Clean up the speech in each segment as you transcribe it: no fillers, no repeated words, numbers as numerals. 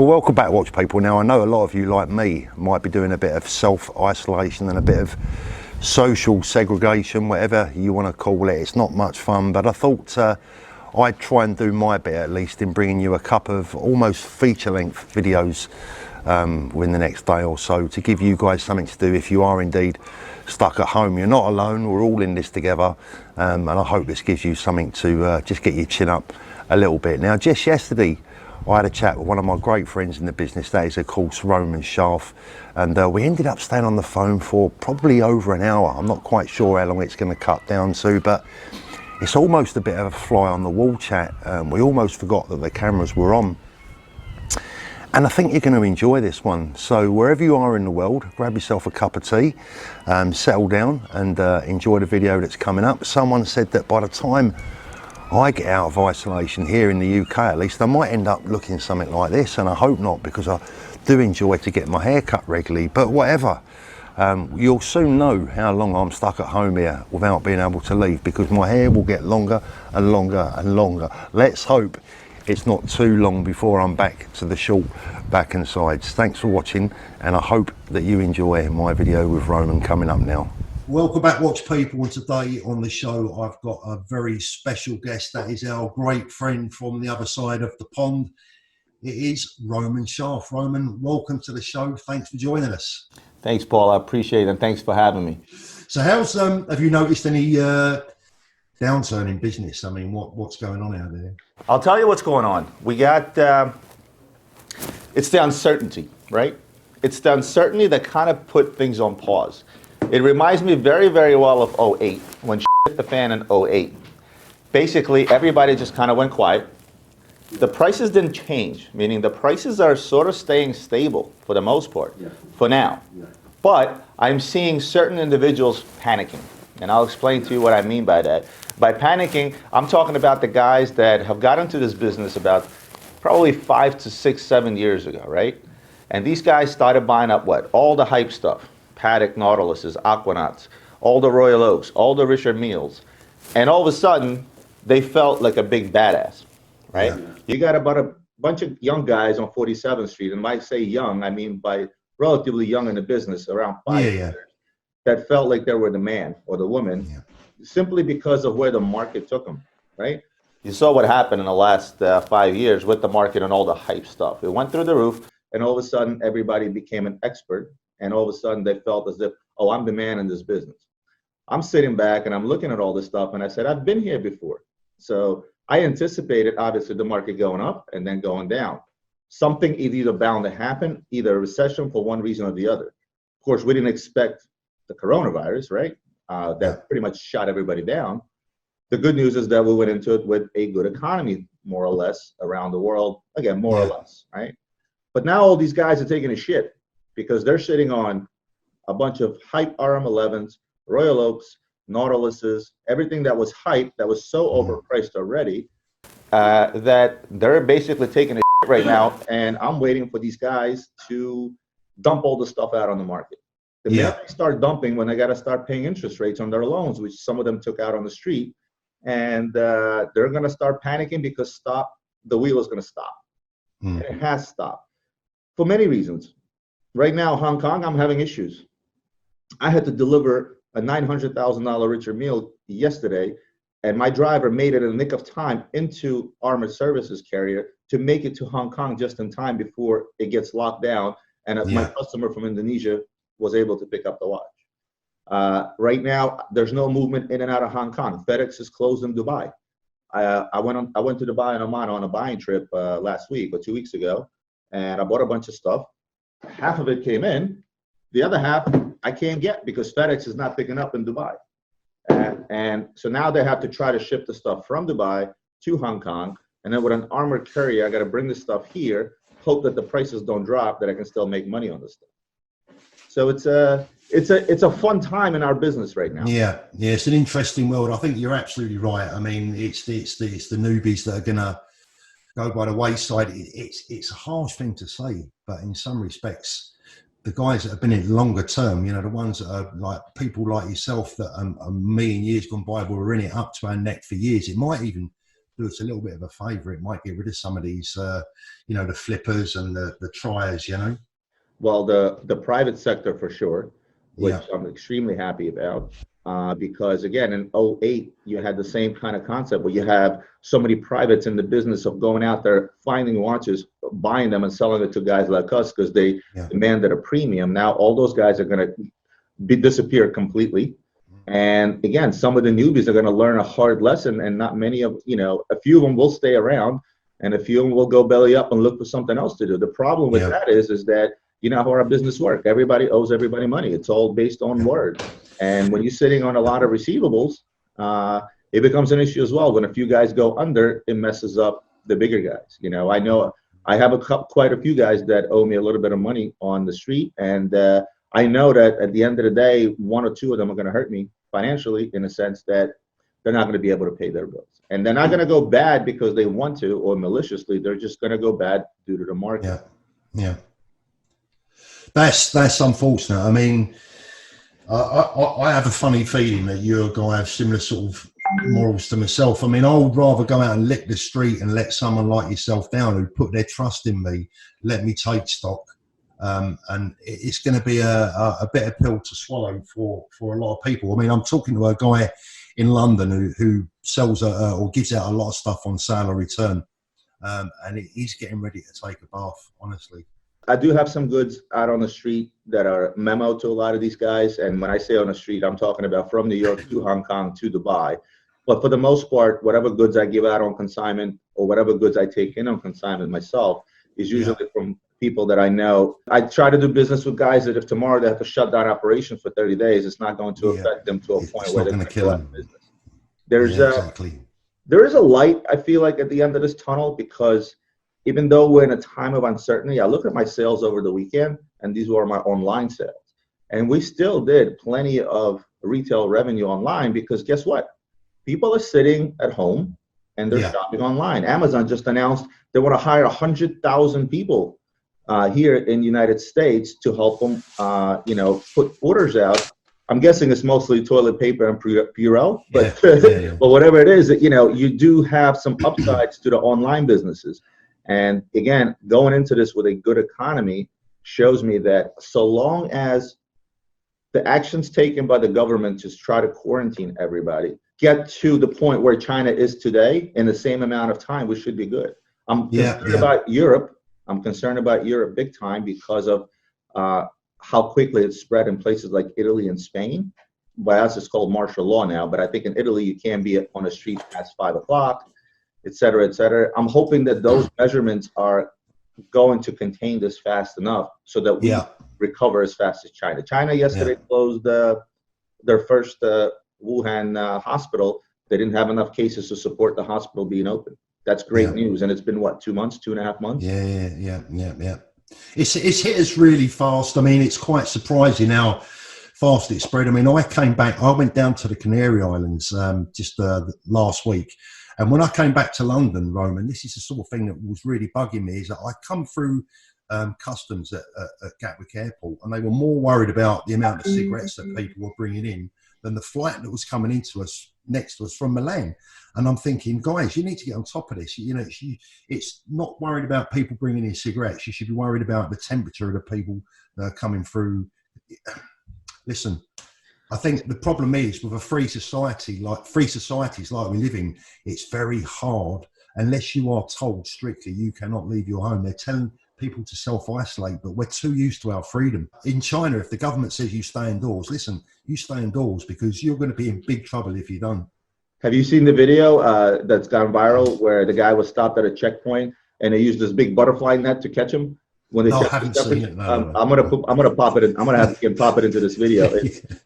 Well, welcome back, watch people. Now, I know a lot of you, like me, might be doing a bit of self-isolation and a bit of social segregation, whatever you want to call it. It's not much fun, but I thought I'd try and do my bit, at least, in bringing you a couple of almost feature-length videos within the next day or so, to give you guys something to do if you are indeed stuck at home. You're not alone, we're all in this together, and I hope this gives you something to just get your chin up a little bit. Now, just yesterday, I had a chat with one of my great friends in the business. That is, of course, Roman Sharf, and we ended up staying on the phone for probably over an hour. I'm not quite sure how long it's going to cut down to, but it's almost a bit of a fly on the wall chat. We almost forgot that the cameras were on, and I think you're going to enjoy this one. So wherever you are in the world, grab yourself a cup of tea, settle down, and enjoy the video that's coming up. Someone said that by the time I get out of isolation here in the UK, at least, I might end up looking something like this, and I hope not, because I do enjoy to get my hair cut regularly. But whatever, you'll soon know how long I'm stuck at home here without being able to leave, because my hair will get longer and longer and longer. Let's hope it's not too long before I'm back to the short back and sides. Thanks for watching, and I hope that you enjoy my video with Roman coming up now. Welcome back, watch people, and today on the show I've got a very special guest. That is our great friend from the other side of the pond. It is Roman Sharf. Roman, welcome to the show. Thanks for joining us. Thanks, Paul. I appreciate it, and thanks for having me. So how's have you noticed any downturn in business? I mean, what's going on out there? I'll tell you what's going on. We got it's the uncertainty, right? It's the uncertainty that kind of put things on pause. It reminds me very, very well of '08, when shit hit the fan in '08. Basically, everybody just kind of went quiet. The prices didn't change, meaning the prices are sort of staying stable for the most part, for now. But I'm seeing certain individuals panicking, and I'll explain to you what I mean by that. By panicking, I'm talking about the guys that have got into this business about probably 5 to 6, 7 years ago, right? And these guys started buying up what? All the hype stuff. Patek Nautiluses, Aquanauts, all the Royal Oaks, all the Richard Milles. And all of a sudden, they felt like a big badass, right? Yeah. You got about a bunch of young guys on 47th Street, and when I say young, I mean by relatively young in the business, around 5 years, that felt like they were the man or the woman, simply because of where the market took them, right? You saw what happened in the last 5 years with the market and all the hype stuff. It went through the roof, and all of a sudden, everybody became an expert. And all of a sudden they felt as if, oh, I'm the man in this business. I'm sitting back and I'm looking at all this stuff, and I said, I've been here before. So I anticipated, obviously, the market going up and then going down. Something either bound to happen, either a recession for one reason or the other. Of course, we didn't expect the coronavirus, right? That pretty much shot everybody down. The good news is that we went into it with a good economy, more or less, around the world. Again, more or less, right? But now all these guys are taking a shit, because they're sitting on a bunch of hype RM11s, Royal Oaks, Nautiluses, everything that was hype, that was so overpriced already, that they're basically taking a shit right now, and I'm waiting for these guys to dump all the stuff out on the market. The minute they start dumping, when they got to start paying interest rates on their loans, which some of them took out on the street, and they're going to start panicking because the wheel is going to stop. And it has stopped for many reasons. Right now, Hong Kong, I'm having issues. I had to deliver a $900,000 Richard Mille yesterday, and my driver made it in the nick of time into Armored Services carrier to make it to Hong Kong just in time before it gets locked down, and my customer from Indonesia was able to pick up the watch. Right now, there's no movement in and out of Hong Kong. FedEx is closed in Dubai. I went to Dubai and Oman on a buying trip last week or 2 weeks ago, and I bought a bunch of stuff. Half of it came in, the other half I can't get because FedEx is not picking up in Dubai. And so now they have to try to ship the stuff from Dubai to Hong Kong, and then with an armored carrier, I got to bring this stuff here, hope that the prices don't drop, that I can still make money on this stuff. So it's a fun time in our business right now. Yeah, it's an interesting world. I think you're absolutely right. I mean, it's the newbies that are gonna go by the wayside. It's a harsh thing to say, but in some respects, the guys that have been in longer term, you know, the ones that are like people like yourself that a million years gone by, were in it up to our neck for years. It might even do us a little bit of a favour, it might get rid of some of these, you know, the flippers and the triers, you know. Well, the private sector for sure, which Yeah. I'm extremely happy about, because again, in '08, you had the same kind of concept where you have so many privates in the business of going out there, finding watches, buying them and selling it to guys like us because they Yeah. demanded a premium. Now all those guys are going to disappear completely. And again, some of the newbies are going to learn a hard lesson, and not many of, you know, a few of them will stay around, and a few of them will go belly up and look for something else to do. The problem with Yeah. that is that you know how our business work. Everybody owes everybody money. It's all based on word. And when you're sitting on a lot of receivables, it becomes an issue as well. When a few guys go under, it messes up the bigger guys. You know I have quite a few guys that owe me a little bit of money on the street, and I know that at the end of the day, one or two of them are going to hurt me financially in a sense that they're not going to be able to pay their bills. And they're not going to go bad because they want to or maliciously. They're just going to go bad due to the market. Yeah. Yeah. That's unfortunate. I mean, I have a funny feeling that you and I have similar sort of morals to myself. I mean, I would rather go out and lick the street and let someone like yourself down who put their trust in me, let me take stock. And it's going to be a bitter pill to swallow for a lot of people. I mean, I'm talking to a guy in London who sells or gives out a lot of stuff on sale or return, and he's getting ready to take a bath, honestly. I do have some goods out on the street that are memo to a lot of these guys. And when I say on the street, I'm talking about from New York to Hong Kong to Dubai. But for the most part, whatever goods I give out on consignment or whatever goods I take in on consignment myself is usually from people that I know. I try to do business with guys that if tomorrow they have to shut down operations for 30 days, it's not going to affect them to a point where they're going to kill them. There's there is a light, I feel like, at the end of this tunnel, because even though we're in a time of uncertainty, I look at my sales over the weekend, and these were my online sales. And we still did plenty of retail revenue online because guess what? People are sitting at home and they're shopping online. Amazon just announced they want to hire 100,000 people here in the United States to help them, put orders out. I'm guessing it's mostly toilet paper and Purell, but but whatever it is, you do have some upsides to the online businesses. And again, going into this with a good economy shows me that so long as the actions taken by the government to try to quarantine everybody get to the point where China is today in the same amount of time, we should be good. I'm concerned about Europe. I'm concerned about Europe big time because of how quickly it's spread in places like Italy and Spain. By us, it's called martial law now, but I think in Italy, you can't be on the street past 5 o'clock. Et cetera, et cetera. I'm hoping that those measurements are going to contain this fast enough so that we recover as fast as China. China yesterday closed their first Wuhan hospital. They didn't have enough cases to support the hospital being open. That's great news. And it's been, what, 2 months, 2.5 months? Yeah. It's hit us really fast. I mean, it's quite surprising how fast it spread. I mean, I went down to the Canary Islands just last week. And when I came back to London, Roman, this is the sort of thing that was really bugging me, is that I come through customs at Gatwick Airport, and they were more worried about the amount of cigarettes that people were bringing in than the flight that was coming into us next to us from Milan. And I'm thinking, guys, you need to get on top of this. It's not worried about people bringing in cigarettes. You should be worried about the temperature of the people that are coming through. Listen, I think the problem is with a free societies like we live in, it's very hard unless you are told strictly you cannot leave your home. They're telling people to self-isolate, but we're too used to our freedom. In China, if the government says you stay indoors, listen, you stay indoors because you're going to be in big trouble if you don't. Have you seen the video that's gone viral where the guy was stopped at a checkpoint and they used this big butterfly net to catch him? When they I haven't seen it. No. I'm gonna pop it in. I'm gonna have to pop it into this video.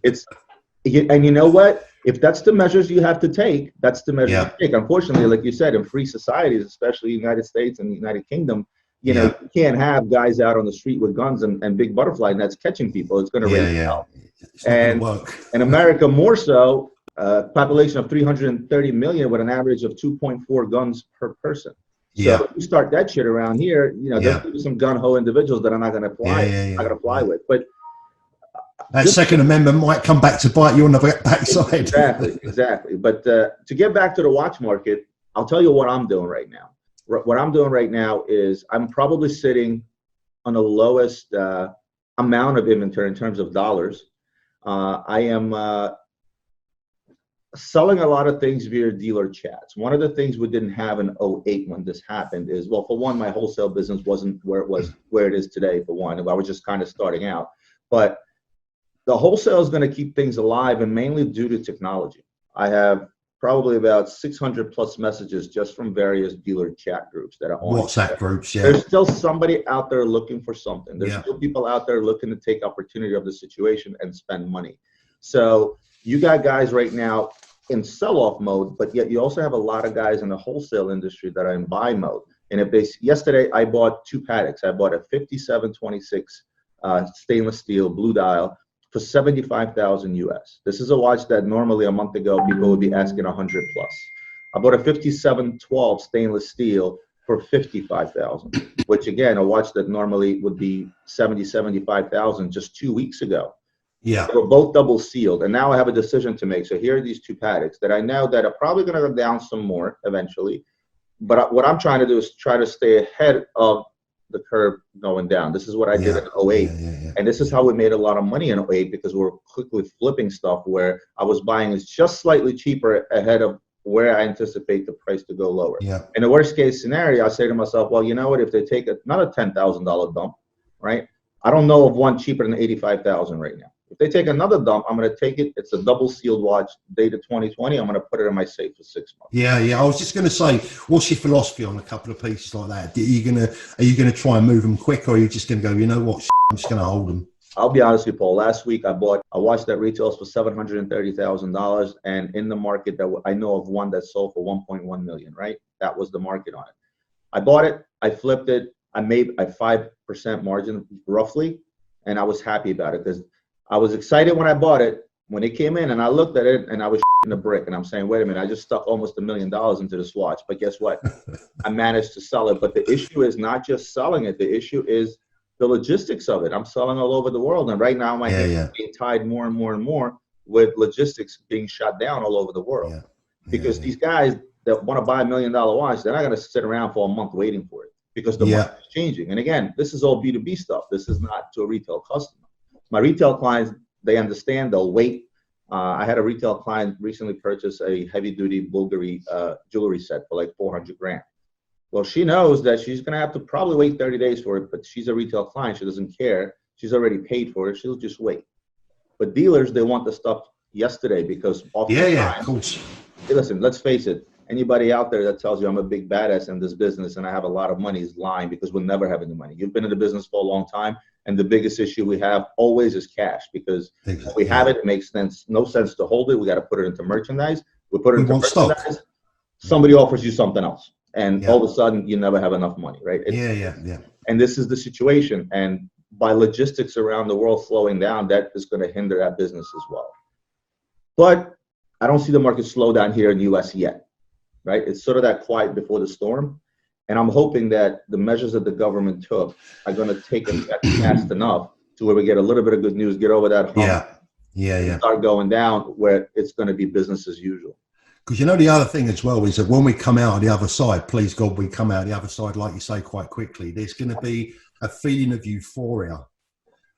And you know what? If that's the measures you have to take, that's the measure you take. Unfortunately, like you said, in free societies, especially the United States and the United Kingdom, you can't have guys out on the street with guns and big butterfly nets catching people. It's going to raise hell. And in America, more so, population of 330 million with an average of 2.4 guns per person. So if you start that shit around here, there's going to be some gun-ho individuals that are not going to fly with. But that Second Amendment might come back to bite you on the backside. Exactly. But to get back to the watch market, I'll tell you what I'm doing right now. What I'm doing right now is I'm probably sitting on the lowest amount of inventory in terms of dollars. I am selling a lot of things via dealer chats. One of the things we didn't have in '08 when this happened is, well, for one, my wholesale business wasn't where it is today, for one. I was just kind of starting out. But the wholesale is going to keep things alive, and mainly due to technology. I have probably about 600 plus messages just from various dealer chat groups that are on WhatsApp groups. Yeah. There's still somebody out there looking for something. There's Yeah. still people out there looking to take opportunity of the situation and spend money. So you got guys right now in sell-off mode, but yet you also have a lot of guys in the wholesale industry that are in buy mode. And if they, yesterday I bought 2 Pateks. I bought a 5726 stainless steel blue dial for 75,000 US. This is a watch that normally a month ago people would be asking 100 plus. I bought a 5712 stainless steel for 55,000, which again, a watch that normally would be 75,000 just 2 weeks ago. Yeah. They were both double sealed, and now I have a decision to make. So here are these 2 Pateks that I know that are probably going to go down some more eventually. But what I'm trying to do is try to stay ahead of the curve going down. This is what I did in '08. And this is how we made a lot of money in '08, because we were quickly flipping stuff where I was buying it just slightly cheaper ahead of where I anticipate the price to go lower. Yeah. In the worst case scenario, I say to myself, well, you know what, if they take another $10,000 dump, right? I don't know of one cheaper than 85,000 right now. If they take another dump, I'm going to take it. It's a double sealed watch, dated 2020. I'm going to put it in my safe for 6 months. Yeah, yeah. I was just going to say, what's your philosophy on a couple of pieces like that? Are you gonna try and move them quick, or are you just going to go, you know what, I'm just going to hold them? I'll be honest with you, Paul. Last week I bought a watch that retails for $730,000, and in the market that I know of one that sold for 1.1 million. Right, that was the market on it. I bought it, I flipped it, I made a 5% margin roughly, and I was happy about it because I was excited when I bought it. When it came in and I looked at it and I was in a brick, and I'm saying, wait a minute, I just stuck almost $1 million into this watch. But guess what? I managed to sell it. But the issue is not just selling it. The issue is the logistics of it. I'm selling all over the world. And right now my hands are being tied more and more and more with logistics being shut down all over the world. Because these guys that want to buy $1 million watch, they're not going to sit around for a month waiting for it, because the market is changing. And again, this is all B2B stuff. This is not to a retail customer. My retail clients, they understand, they'll wait. I had a retail client recently purchase a heavy-duty Bulgari jewelry set for like 400 grand. Well, she knows that she's going to have to probably wait 30 days for it, but she's a retail client. She doesn't care. She's already paid for it. She'll just wait. But dealers, they want the stuff yesterday because oftentimes, of course. Hey, listen, let's face it. Anybody out there that tells you I'm a big badass in this business and I have a lot of money is lying, because we'll never have any money. You've been in the business for a long time, and the biggest issue we have always is cash, because when we have it, it makes no sense to hold it. We got to put it into merchandise. We put it into merchandise. Somebody offers you something else, and all of a sudden you never have enough money, right? And this is the situation. And by logistics around the world slowing down, that is going to hinder that business as well. But I don't see the market slow down here in the US yet. Right? It's sort of that quiet before the storm. And I'm hoping that the measures that the government took are going to take effect fast enough to where we get a little bit of good news, get over that hump, start going down, where it's going to be business as usual. Because you know, the other thing as well is that when we come out on the other side, please God, we come out the other side, like you say, quite quickly, there's going to be a feeling of euphoria.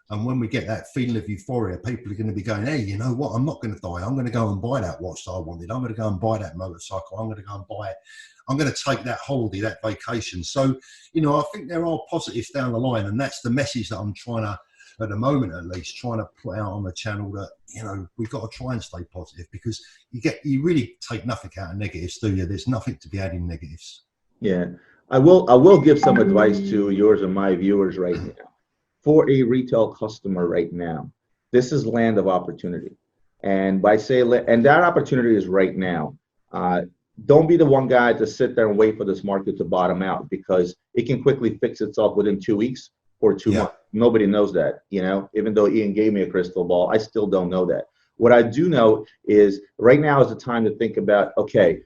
And when we get that feeling of euphoria, people are going to be going, hey, you know what? I'm not going to die. I'm going to go and buy that watch that I wanted. I'm going to go and buy that motorcycle. I'm going to go and buy it. I'm going to take that holiday, that vacation. So, you know, I think there are positives down the line. And that's the message that I'm trying to, at the moment at least, trying to put out on the channel, that, you know, we've got to try and stay positive, because you really take nothing out of negatives, do you? There's nothing to be adding negatives. Yeah. I will give some advice to yours and my viewers right now. For a retail customer right now, this is land of opportunity. And that opportunity is right now. Don't be the one guy to sit there and wait for this market to bottom out, because it can quickly fix itself within 2 weeks or 2 months. Nobody knows that, you know, even though Ian gave me a crystal ball, I still don't know that. What I do know is right now is the time to think about, okay,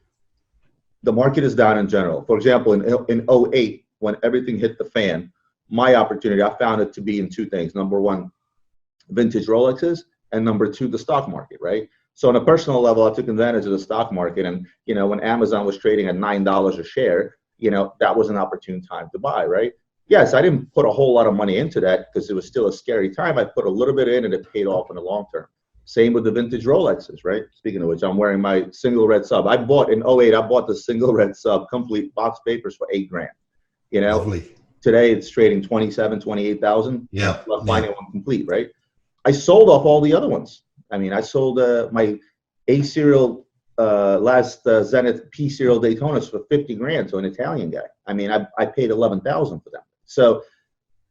the market is down in general. For example, in '08, when everything hit the fan, my opportunity, I found it to be in 2 things. Number one, vintage Rolexes, and number 2, the stock market, right? So on a personal level, I took advantage of the stock market. And, you know, when Amazon was trading at $9 a share, you know, that was an opportune time to buy, right? Yes, I didn't put a whole lot of money into that because it was still a scary time. I put a little bit in and it paid off in the long term. Same with the vintage Rolexes, right? Speaking of which, I'm wearing my single red sub. I bought in '08, I bought the single red sub, complete box papers for $8 grand. You know, Lovely. today it's trading 27, 28,000. Yeah. I'm finding one complete, right? I sold off all the other ones. I mean, I sold my A serial last Zenith P serial Daytonas for 50 grand to an Italian guy. I mean, I paid 11,000 for them. So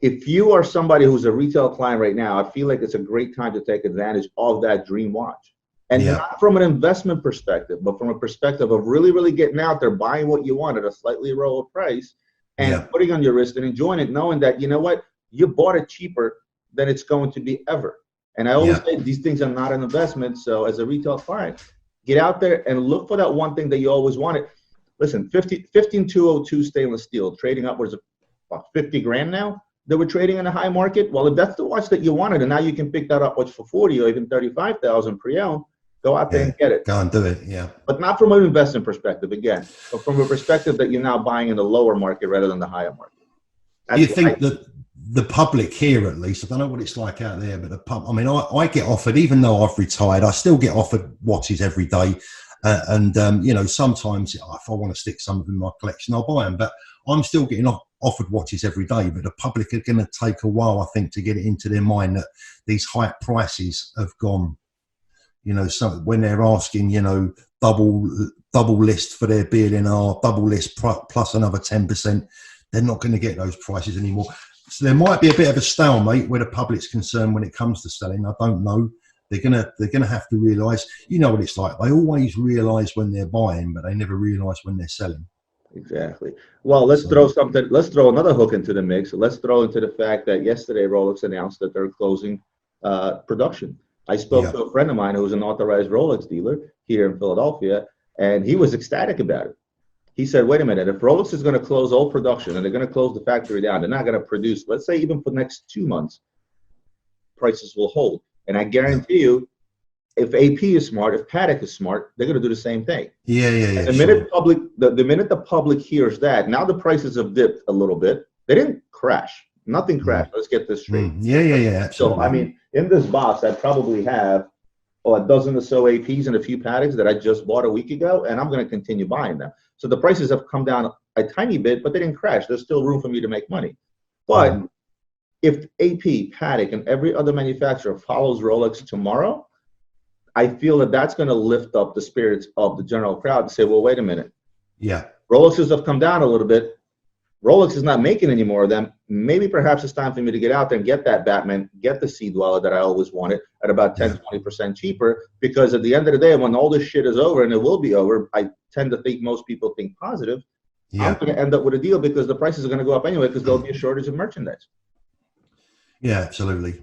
if you are somebody who's a retail client right now, I feel like it's a great time to take advantage of that dream watch. And not from an investment perspective, but from a perspective of really, really getting out there, buying what you want at a slightly lower price and putting on your wrist and enjoying it, knowing that, you know what, you bought it cheaper than it's going to be ever. And I always say these things are not an investment. So as a retail client, get out there and look for that one thing that you always wanted. Listen, 15202 stainless steel trading upwards of 50 grand now. They were trading in a high market. Well, if that's the watch that you wanted, and now you can pick that up for 40 or even 35,000 pre-owned, go out there and get it. Go and do it, yeah. But not from an investment perspective, again, but from a perspective that you're now buying in the lower market rather than the higher market. Do you think that the public here, at least, I don't know what it's like out there, but I mean, I get offered, even though I've retired, I still get offered watches every day. You know, sometimes if I want to stick some of them in my collection, I'll buy them. But I'm still getting offered watches every day. But the public are going to take a while, I think, to get it into their mind that these high prices have gone. You know, so when they're asking, you know, double list for their B&R, double list plus another 10%, they're not going to get those prices anymore. So there might be a bit of a stalemate where the public's concerned when it comes to selling. I don't know. They're gonna have to realise. You know what it's like. They always realise when they're buying, but they never realise when they're selling. Exactly. Well, let's throw another hook into the mix. Let's throw into the fact that yesterday Rolex announced that they're closing production. I spoke to a friend of mine who's an authorized Rolex dealer here in Philadelphia, and he was ecstatic about it. He said, wait a minute, if Rolex is going to close all production and they're going to close the factory down, they're not going to produce, let's say even for the next 2 months, prices will hold. And I guarantee you, if AP is smart, if Patek is smart, they're going to do the same thing. Yeah. The minute the public hears that, now the prices have dipped a little bit. They didn't crash. Nothing crashed. Let's get this straight. Yeah, absolutely. So, I mean, in this box, I probably have a dozen or so APs and a few Pateks that I just bought a week ago, and I'm going to continue buying them. So the prices have come down a tiny bit, but they didn't crash. There's still room for me to make money. But if AP, Patek, and every other manufacturer follows Rolex tomorrow, I feel that that's going to lift up the spirits of the general crowd and say, well, wait a minute. Yeah. Rolexes have come down a little bit. Rolex is not making any more of them. Maybe perhaps it's time for me to get out there and get that Batman, get the Sea Dweller that I always wanted at about 10, 20% cheaper, because at the end of the day, when all this shit is over, and it will be over, I tend to think most people think positive, I'm going to end up with a deal because the prices are going to go up anyway because there'll be a shortage of merchandise. Yeah, absolutely.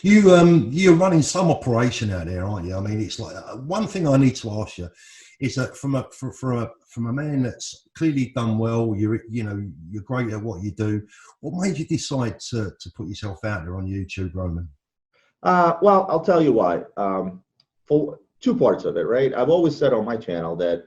You're running some operation out there, aren't you? I mean, it's like one thing I need to ask you is that from a man that's clearly done well, you're great at what you do. What made you decide to put yourself out there on YouTube, Roman? Well, I'll tell you why. For two parts of it, right? I've always said on my channel that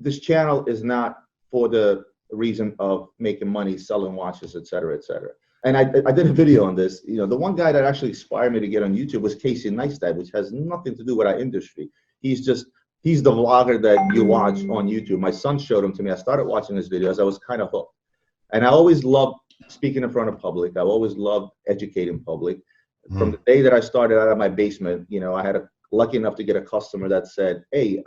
this channel is not for the reason of making money, selling watches, et cetera, et cetera. And I did a video on this. You know, the one guy that actually inspired me to get on YouTube was Casey Neistat, which has nothing to do with our industry. He's the vlogger that you watch on YouTube. My son showed him to me. I started watching his videos. I was kind of hooked. And I always loved speaking in front of public. I always loved educating public. From the day that I started out of my basement, you know, I had lucky enough to get a customer that said, hey,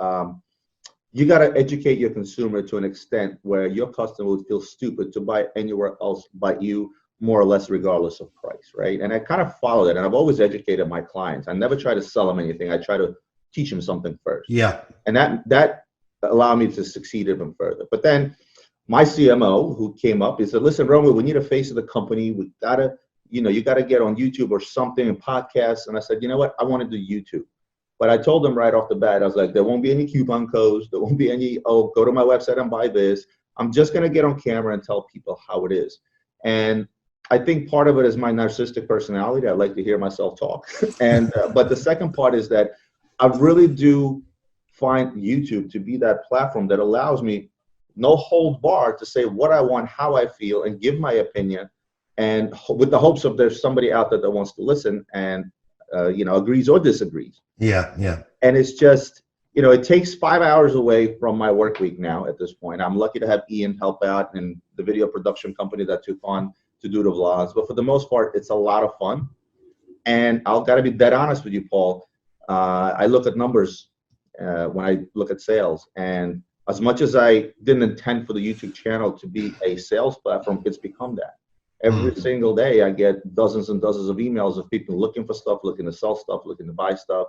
you got to educate your consumer to an extent where your customer would feel stupid to buy anywhere else but you, more or less regardless of price, right? And I kind of followed it, and I've always educated my clients. I never try to sell them anything. I try to teach them something first. Yeah. And that allowed me to succeed even further. But then my CMO, who came up, he said, listen, Roman, we need a face of the company. We gotta, you gotta get on YouTube or something and podcasts. And I said, you know what? I want to do YouTube. But I told them right off the bat, I was like, there won't be any coupon codes. There won't be any, oh, go to my website and buy this. I'm just going to get on camera and tell people how it is. And I think part of it is my narcissistic personality. I like to hear myself talk. And but the second part is that I really do find YouTube to be that platform that allows me no hold bar to say what I want, how I feel, and give my opinion, and with the hopes of there's somebody out there that wants to listen and agrees or disagrees. Yeah, yeah. And it's just, it takes 5 hours away from my work week now at this point. I'm lucky to have Ian help out and the video production company that took on to do the vlogs. But for the most part, it's a lot of fun. And I've got to be dead honest with you, Paul. I look at numbers when I look at sales. And as much as I didn't intend for the YouTube channel to be a sales platform, it's become that. Every single day, I get dozens and dozens of emails of people looking for stuff, looking to sell stuff, looking to buy stuff.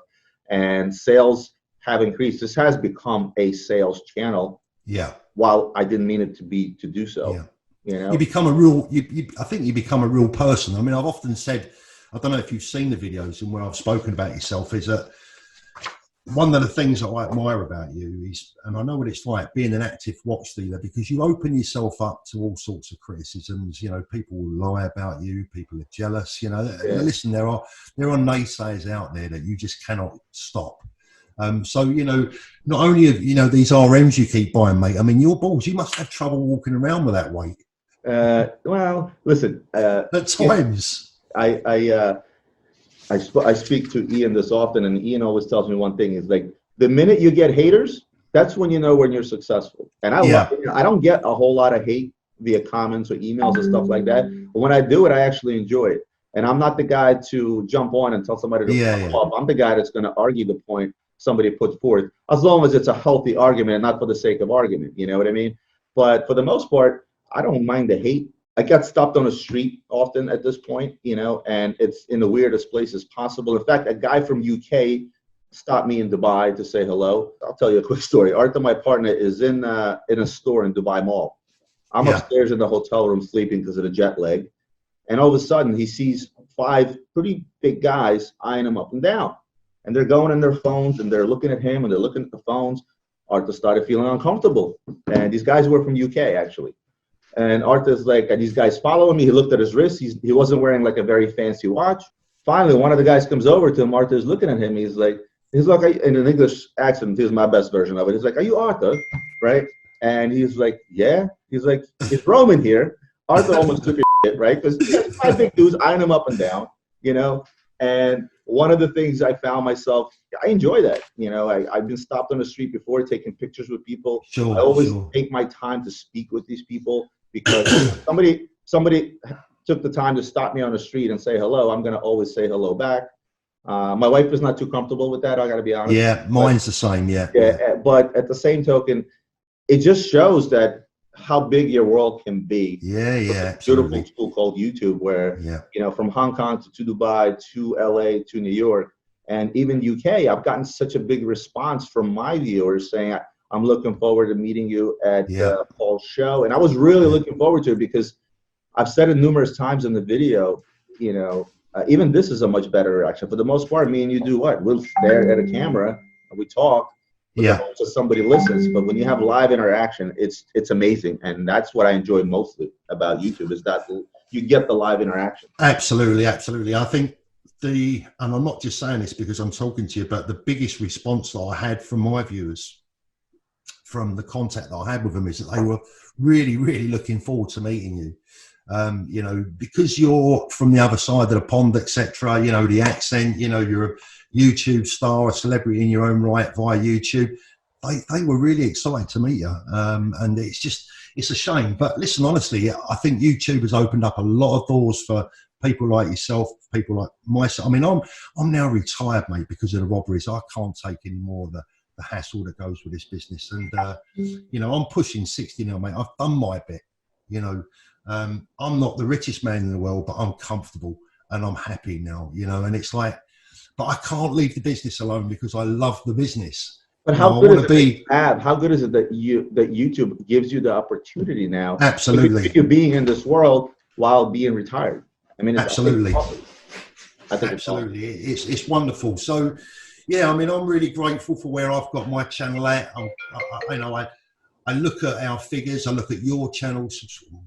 And sales have increased. This has become a sales channel. Yeah. While I didn't mean it to do so. Yeah. You become a real. I think you become a real person. I mean, I've often said, I don't know if you've seen the videos and where I've spoken about yourself, is that one of the things that I admire about you is, and I know what it's like being an active watch dealer, because you open yourself up to all sorts of criticisms. People will lie about you. People are jealous. Listen, there are naysayers out there that you just cannot stop. So, not only have, these RMs you keep buying, mate, I mean, your balls, you must have trouble walking around with that weight. Well, listen. At times. I speak to Ian this often, and Ian always tells me one thing is like, the minute you get haters, that's when you know when you're successful. And I don't get a whole lot of hate via comments or emails and stuff like that. But when I do it, I actually enjoy it. And I'm not the guy to jump on and tell somebody to fuck off. I'm the guy that's going to argue the point somebody puts forth, as long as it's a healthy argument and not for the sake of argument. You know what I mean? But for the most part, I don't mind the hate. I got stopped on the street often at this point, and it's in the weirdest places possible. In fact, a guy from UK stopped me in Dubai to say hello. I'll tell you a quick story. Arthur, my partner, is in a store in Dubai Mall. I'm upstairs in the hotel room sleeping because of the jet lag. And all of a sudden, he sees 5 pretty big guys eyeing him up and down. And they're going in their phones, and they're looking at him, and they're looking at the phones. Arthur started feeling uncomfortable. And these guys were from UK, actually. And Arthur's like, are these guys following me? He looked at his wrist. He wasn't wearing like a very fancy watch. Finally, one of the guys comes over to him. Arthur's looking at him. He's like, in an English accent, here's my best version of it. He's like, are you Arthur? Right? And he's like, yeah. He's like, is Roman here? Arthur almost took his shit, right? Because 5 big dudes eyeing him up and down, And one of the things I found myself, I enjoy that. I've been stopped on the street before taking pictures with people. I always take my time to speak with these people, because somebody took the time to stop me on the street and say hello. I'm going to always say hello back. My wife is not too comfortable with that. I got to be honest. Yeah, mine's the same. Yeah. But at the same token, it just shows that how big your world can be. Yeah. Beautiful tool called YouTube, where from Hong Kong to Dubai to LA to New York and even UK, I've gotten such a big response from my viewers saying, I'm looking forward to meeting you at Paul's show. And I was really looking forward to it, because I've said it numerous times in the video, even this is a much better reaction. For the most part, me and you do what? We'll stare at a camera and we talk. So somebody listens. But when you have live interaction, it's amazing. And that's what I enjoy mostly about YouTube, is that you get the live interaction. Absolutely. I think and I'm not just saying this because I'm talking to you, but the biggest response that I had from my viewers from the contact that I had with them is that they were really, really looking forward to meeting you. Because you're from the other side of the pond, etc. The accent, you're a YouTube star, a celebrity in your own right via YouTube. They were really excited to meet you. And it's a shame. But listen, honestly, I think YouTube has opened up a lot of doors for people like yourself, people like myself. I mean, I'm now retired, mate, because of the robberies. I can't take any more of the hassle that goes with this business. And, I'm pushing 60 now, mate. I've done my bit. I'm not the richest man in the world, but I'm comfortable and I'm happy now, and it's like, but I can't leave the business alone because I love the business. But how good is it how good is it that YouTube gives you the opportunity now? Absolutely. You're being in this world while being retired. I mean, absolutely. I think absolutely. It's wonderful. So, yeah, I mean, I'm really grateful for where I've got my channel at. I look at our figures. I look at your channel.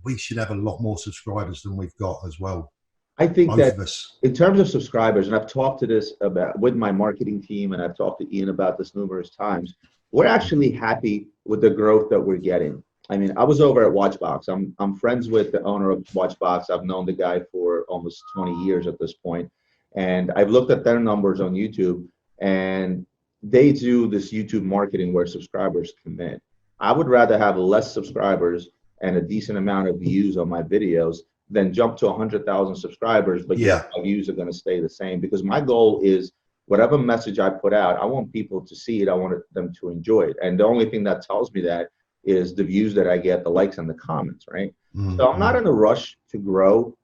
We should have a lot more subscribers than we've got as well. I think both that of us. in terms of subscribers, and I've talked to this about with my marketing team, and I've talked to Ian about this numerous times, we're actually happy with the growth that we're getting. I mean, I was over at Watchbox. I'm friends with the owner of Watchbox. I've known the guy for almost 20 years at this point, and I've looked at their numbers on YouTube, and they do this YouTube marketing where subscribers come in. I would rather have less subscribers and a decent amount of views on my videos than jump to 100,000 subscribers, but Yeah. yet my views are going to stay the same, because my goal is whatever message I put out, I want people to see it. I want them to enjoy it. And the only thing that tells me that is the views that I get, the likes and the comments, right? So I'm not in a rush to grow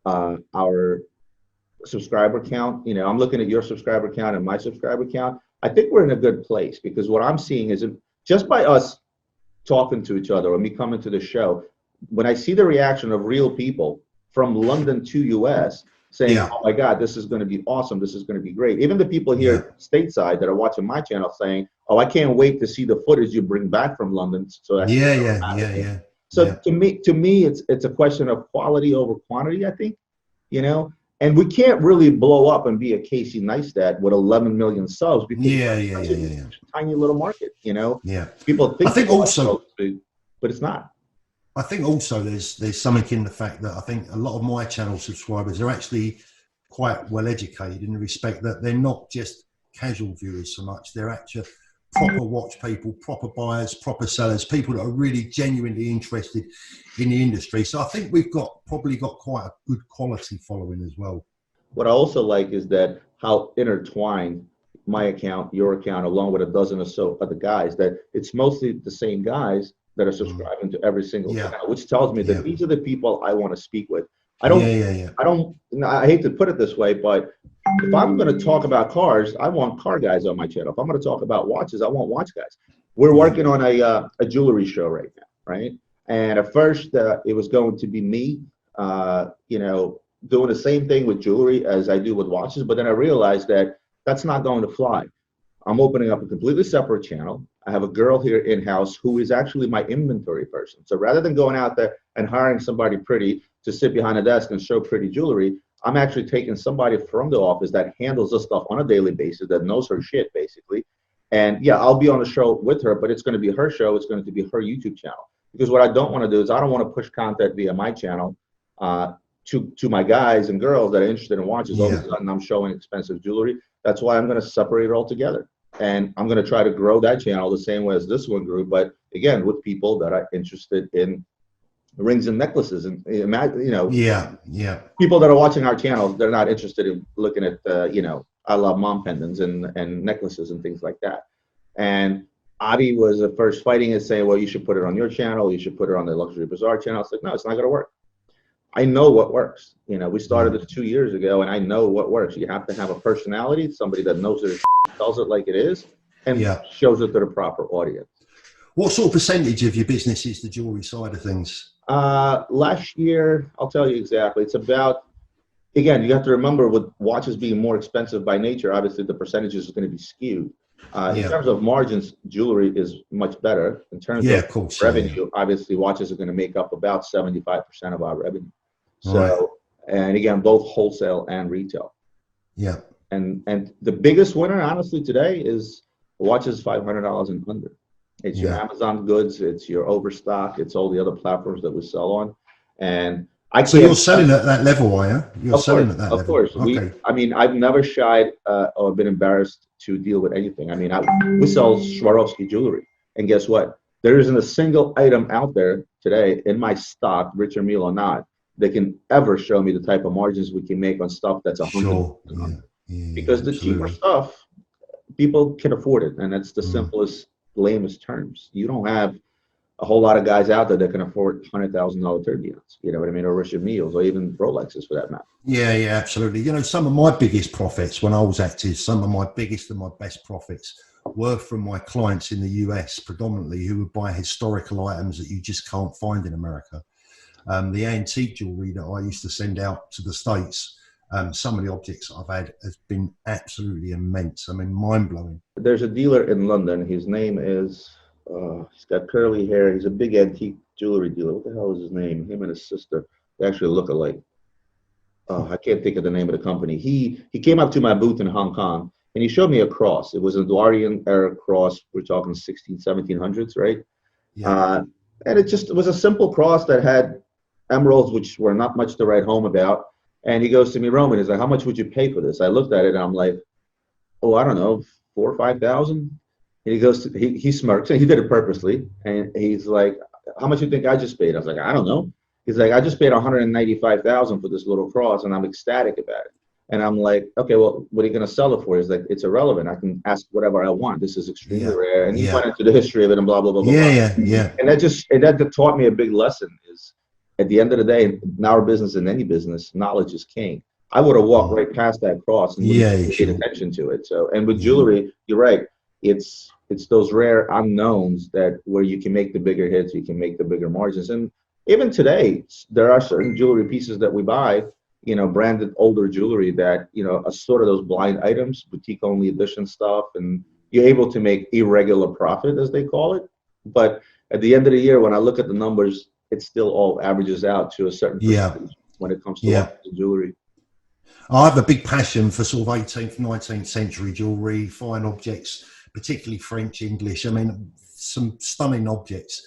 our subscriber count. You know, I'm looking at your subscriber count and my subscriber count. I think we're in a good place, because what I'm seeing is just by us talking to each other or me coming to the show, when I see the reaction of real people from London to US saying, Yeah. oh my God, this is going to be awesome, this is going to be great. Even the people here stateside that are watching my channel saying, oh, I can't wait to see the footage you bring back from London. So that's Yeah. So to me, it's a question of quality over quantity, I think, you know. And we can't really blow up and be a Casey Neistat with 11 million subs, because Yeah. tiny little market, you know. Yeah. People think I think also, big, but it's not. I think also there's something in the fact that I think a lot of my channel subscribers are actually quite well educated in the respect that they're not just casual viewers so much. They're actually proper watch people, proper buyers, proper sellers, people that are really genuinely interested in the industry. So I think we've probably got quite a good quality following as well. What I also like is that how intertwined my account, your account, along with a dozen or so other guys, that it's mostly the same guys that are subscribing to every single channel, which tells me that these are the people I want to speak with. I hate to put it this way, but if I'm going to talk about cars, I want car guys on my channel. If I'm going to talk about watches, I want watch guys. We're working on a jewelry show right now, right? And at first, it was going to be me, you know, doing the same thing with jewelry as I do with watches. But then I realized that that's not going to fly. I'm opening up a completely separate channel. I have a girl here in-house who is actually my inventory person. So rather than going out there and hiring somebody pretty to sit behind a desk and show pretty jewelry, I'm actually taking somebody from the office that handles this stuff on a daily basis, that knows her shit, basically. And yeah, I'll be on the show with her, but it's going to be her show. It's going to be her YouTube channel. Because what I don't want to do is I don't want to push content via my channel to my guys and girls that are interested in watches. All of a sudden, I'm showing expensive jewelry. That's why I'm going to separate it all together. And I'm going to try to grow that channel the same way as this one grew, but again, with people that are interested in rings and necklaces. And imagine, you know, people that are watching our channel, they're not interested in looking at, you know, I love mom pendants and necklaces and things like that. And Avi was the first fighting it, saying, well, you should put it on your channel. You should put it on the Luxury Bazaar channel. It's like, no, it's not going to work. I know what works. You know, we started this 2 years ago, and I know what works. You have to have a personality, somebody that knows their tells it like it is, and shows it to the proper audience. What sort of percentage of your business is the jewelry side of things? Last year, I'll tell you exactly. It's about, again, you have to remember with watches being more expensive by nature, obviously the percentages are going to be skewed. In terms of margins, jewelry is much better. In terms of revenue, obviously watches are going to make up about 75% of our revenue. So, and again, both wholesale and retail. Yeah. And the biggest winner, honestly, today is watches $500 and under. It's your Amazon goods, it's your Overstock, it's all the other platforms that we sell on. And so you're selling at that level, are you? You're selling at that level. Of course. Okay. I mean, I've never shied or been embarrassed to deal with anything. I mean, we sell Swarovski jewelry. And guess what? There isn't a single item out there today in my stock, rich or meal or not, that can ever show me the type of margins we can make on stuff that's 100%. Because the cheaper stuff, people can afford it. And that's the simplest, lamest terms. You don't have a whole lot of guys out there that can afford $100,000 tourbillons, you know what I mean, or Richard Milles, or even Rolexes for that matter. Yeah, absolutely. You know, some of my biggest profits when I was active, some of my biggest and my best profits were from my clients in the US predominantly, who would buy historical items that you just can't find in America. The antique jewelry that I used to send out to the States, some of the objects I've had has been absolutely immense. I mean, mind-blowing. There's a dealer in London. His name is, he's got curly hair. He's a big antique jewelry dealer. What the hell is his name? Him and his sister. They actually look alike. I can't think of the name of the company. He came up to my booth in Hong Kong and he showed me a cross. It was an Edwardian era cross. We're talking 1700s, right? Yeah. And it was a simple cross that had emeralds, which were not much to write home about. And he goes to me, Roman, he's like, how much would you pay for this? I looked at it and I'm like, oh, I don't know, 4,000 or 5,000. And he goes to, he smirks, and he did it purposely. And he's like, how much do you think I just paid? I was like, I don't know. He's like, I just paid 195,000 for this little cross, and I'm ecstatic about it. And I'm like, okay, well, what are you going to sell it for? He's like, it's irrelevant. I can ask whatever I want. This is extremely rare. And he went into the history of it and blah, blah, blah, blah. Yeah. And that taught me a big lesson is at the end of the day, in our business, in any business, knowledge is king. I would have walked right past that cross and paid attention to it. So, and with jewelry, you're right. It's those rare unknowns that where you can make the bigger hits, you can make the bigger margins. And even today, there are certain jewelry pieces that we buy, branded older jewelry that, are sort of those blind items, boutique only edition stuff, and you're able to make irregular profit, as they call it. But at the end of the year, when I look at the numbers, it still all averages out to a certain percentage when it comes to jewelry. I have a big passion for sort of 18th, 19th century jewelry, fine objects, particularly French, English. I mean, some stunning objects.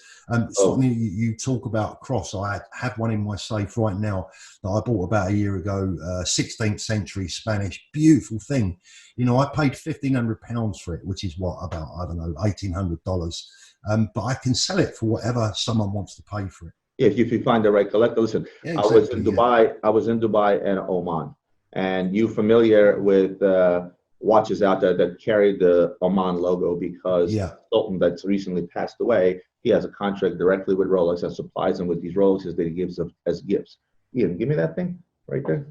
Certainly you talk about cross. I have one in my safe right now that I bought about a year ago, 16th century Spanish, beautiful thing. I paid £1,500 for it, which is what, about, I don't know, $1,800. But I can sell it for whatever someone wants to pay for it. Yeah, if you find the right collector. Listen, exactly, I was in Dubai. I was in Dubai and Oman. And you familiar with watches out there that carry the Oman logo because the Sultan that's recently passed away, he has a contract directly with Rolex that supplies him with these Rolexes that he gives as gifts. Ian, give me that thing right there.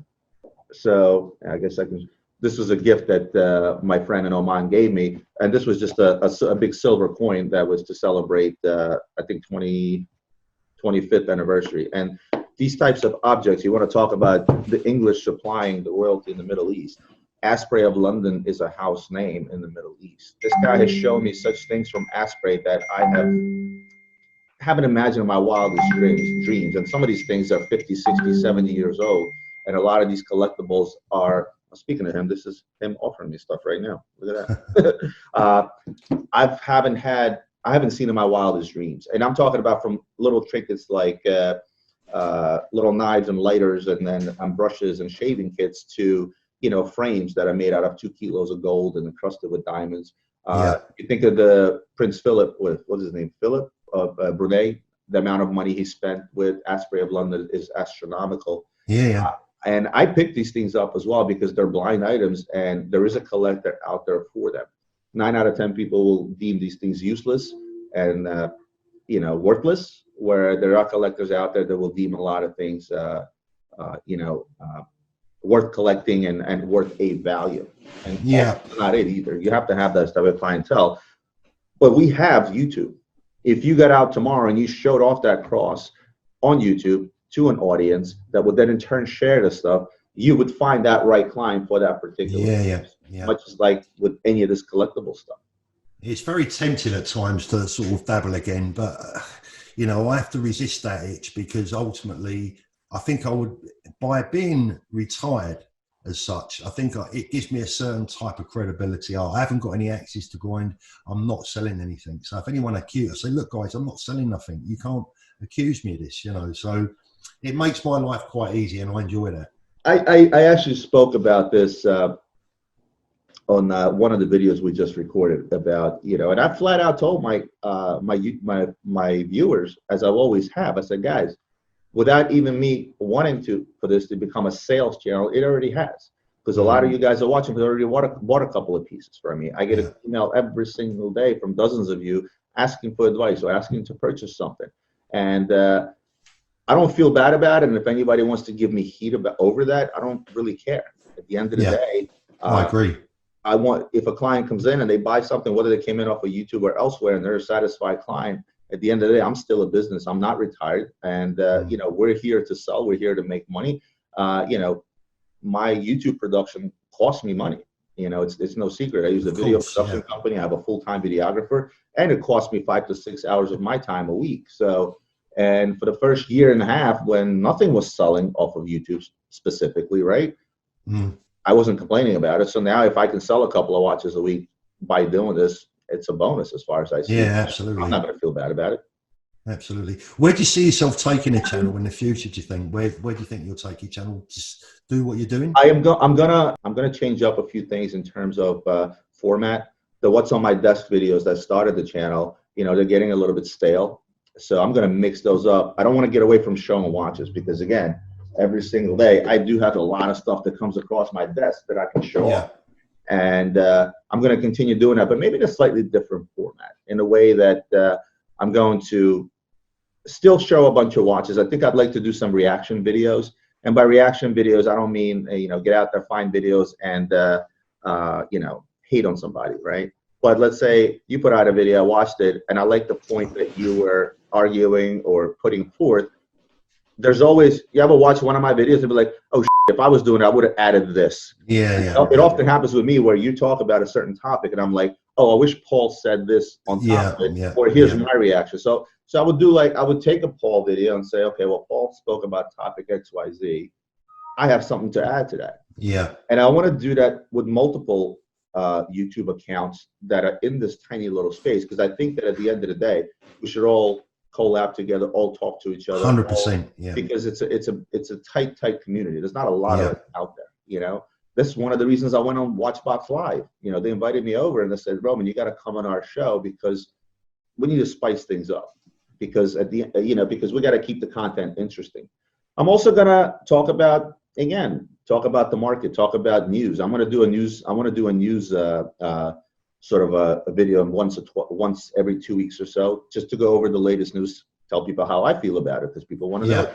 So I guess I can. This was a gift that my friend in Oman gave me, and this was just a big silver coin that was to celebrate, I think, 25th anniversary. And these types of objects, you want to talk about the English supplying the royalty in the Middle East. Asprey of London is a house name in the Middle East. This guy has shown me such things from Asprey that I haven't imagined in my wildest dreams. And some of these things are 50, 60, 70 years old. And a lot of these collectibles are, speaking of him, this is him offering me stuff right now. Look at that. I haven't seen in my wildest dreams. And I'm talking about from little trinkets like little knives and lighters and then brushes and shaving kits to, frames that are made out of 2 kilos of gold and encrusted with diamonds. You think of the Prince Philip with, what's his name, Philip of Brunei, the amount of money he spent with Asprey of London is astronomical. And I picked these things up as well because they're blind items and there is a collector out there for them. 9 out of 10 people will deem these things useless and, worthless, where there are collectors out there that will deem a lot of things, worth collecting and worth a value. And that's not it either. You have to have that type of clientele. But we have YouTube. If you got out tomorrow and you showed off that cross on YouTube to an audience that would then in turn share the stuff, you would find that right client for that particular much as like with any of this collectible stuff. It's very tempting at times to sort of dabble again, but I have to resist that itch because ultimately I think I would, by being retired as such, I think it gives me a certain type of credibility. I haven't got any axes to grind. I'm not selling anything. So if anyone accuses, I say, look guys, I'm not selling nothing. You can't accuse me of this, So it makes my life quite easy and I enjoy that. I actually spoke about this on one of the videos we just recorded about, and I flat out told my viewers, as I always have, I said, guys, without even me wanting for this to become a sales channel, it already has. Because a lot of you guys are watching, because already bought a couple of pieces from me. I get an email every single day from dozens of you asking for advice or asking to purchase something. And I don't feel bad about it. And if anybody wants to give me heat over that, I don't really care. At the end of the day, I agree. If a client comes in and they buy something, whether they came in off of YouTube or elsewhere, and they're a satisfied client, at the end of the day, I'm still a business. I'm not retired. And, we're here to sell. We're here to make money. My YouTube production costs me money. It's no secret. I use a video production company. I have a full-time videographer, and it costs me 5 to 6 hours of my time a week. So And for the first year and a half, when nothing was selling off of YouTube specifically, right? I wasn't complaining about it. So now if I can sell a couple of watches a week by doing this, it's a bonus as far as I see. Yeah, it. absolutely. I'm not going to feel bad about it. Absolutely. Where do you see yourself taking a channel in the future? Do you think? Where do you think you'll take your channel? Just do what you're doing. I'm gonna change up a few things in terms of format. The what's on my desk videos that started the channel, you know, they're getting a little bit stale. So I'm gonna mix those up. I don't want to get away from showing watches because again, every single day I do have a lot of stuff that comes across my desk that I can show off. And I'm going to continue doing that, but maybe in a slightly different format, in a way that I'm going to still show a bunch of watches. I think I'd like to do some reaction videos. And by reaction videos, I don't mean, you know, get out there, find videos and, you know, hate on somebody, right? But let's say you put out a video, I watched it, and I like the point that you were arguing or putting forth. There's always, you ever watch one of my videos and be like, oh, shit, if I was doing it, I would have added this. Yeah. It often happens with me where you talk about a certain topic and I'm like, oh, I wish Paul said this on top of it, or here's my reaction. So I would do like, I would take a Paul video and say, okay, well, Paul spoke about topic XYZ. I have something to add to that. Yeah. And I want to do that with multiple YouTube accounts that are in this tiny little space, because I think that at the end of the day, we should all collab together, all talk to each other. 100%. Yeah. Because it's a tight community. There's not a lot of it out there, you know. This is one of the reasons I went on Watchbox Live. You know, they invited me over and they said, Roman, you got to come on our show because we need to spice things up. Because at the because we got to keep the content interesting. I'm also gonna talk about the market, talk about news. I want to do a news sort of a video once every 2 weeks or so, just to go over the latest news, tell people how I feel about it, because people want to know.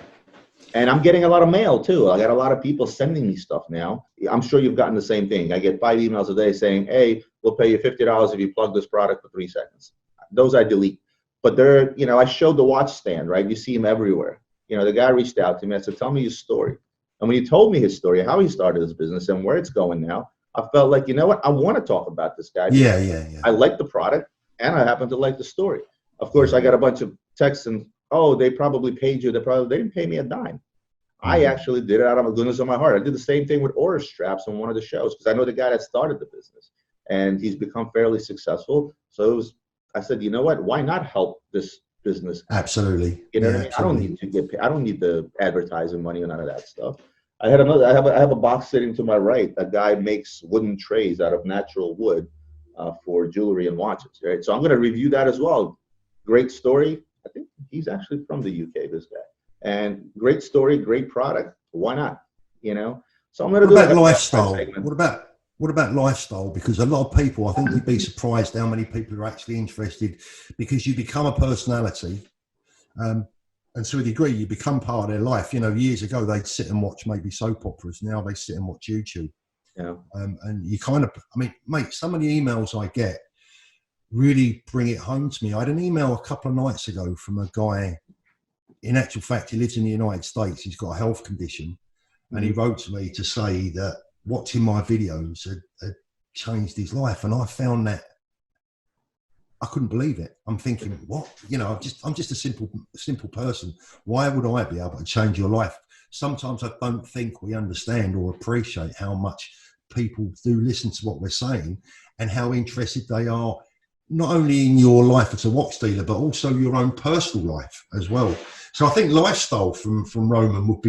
And I'm getting a lot of mail too. I got a lot of people sending me stuff now. I'm sure you've gotten the same thing. I get 5 emails a day saying, hey, we'll pay you $50 if you plug this product for 3 seconds. Those I delete. But they're, you know, I showed the watch stand, right? You see him everywhere. You know, the guy reached out to me. I said, tell me your story. And when he told me his story, how he started his business and where it's going now, I felt like, you know what? I want to talk about this guy. Yeah. I like the product and I happen to like the story. Of course, I got a bunch of texts and, oh, they probably paid you. They didn't pay me a dime. I actually did it out of the goodness of my heart. I did the same thing with Aura straps on one of the shows because I know the guy that started the business and he's become fairly successful. So I said, you know what? Why not help this business? Absolutely. You know what I mean? Absolutely. I don't need to get paid. I don't need the advertising money or none of that stuff. I have a box sitting to my right. A guy makes wooden trays out of natural wood for jewelry and watches. Right. So I'm going to review that as well. Great story. I think he's actually from the UK, this guy. And great story, great product. Why not? You know. So I'm going to do about lifestyle. What about lifestyle? Because a lot of people, I think you'd be surprised how many people are actually interested, because you become a personality. And to a degree, you become part of their life. You know, years ago, they'd sit and watch maybe soap operas. Now they sit and watch YouTube. Yeah. And you kind of, I mean, mate, some of the emails I get really bring it home to me. I had an email a couple of nights ago from a guy. In actual fact, he lives in the United States. He's got a health condition. And he wrote to me to say that watching my videos had changed his life. And I found that I couldn't believe it. I'm thinking, what? You know, I'm just a simple person. Why would I be able to change your life? Sometimes I don't think we understand or appreciate how much people do listen to what we're saying and how interested they are, not only in your life as a watch dealer, but also your own personal life as well. So I think lifestyle from Roman would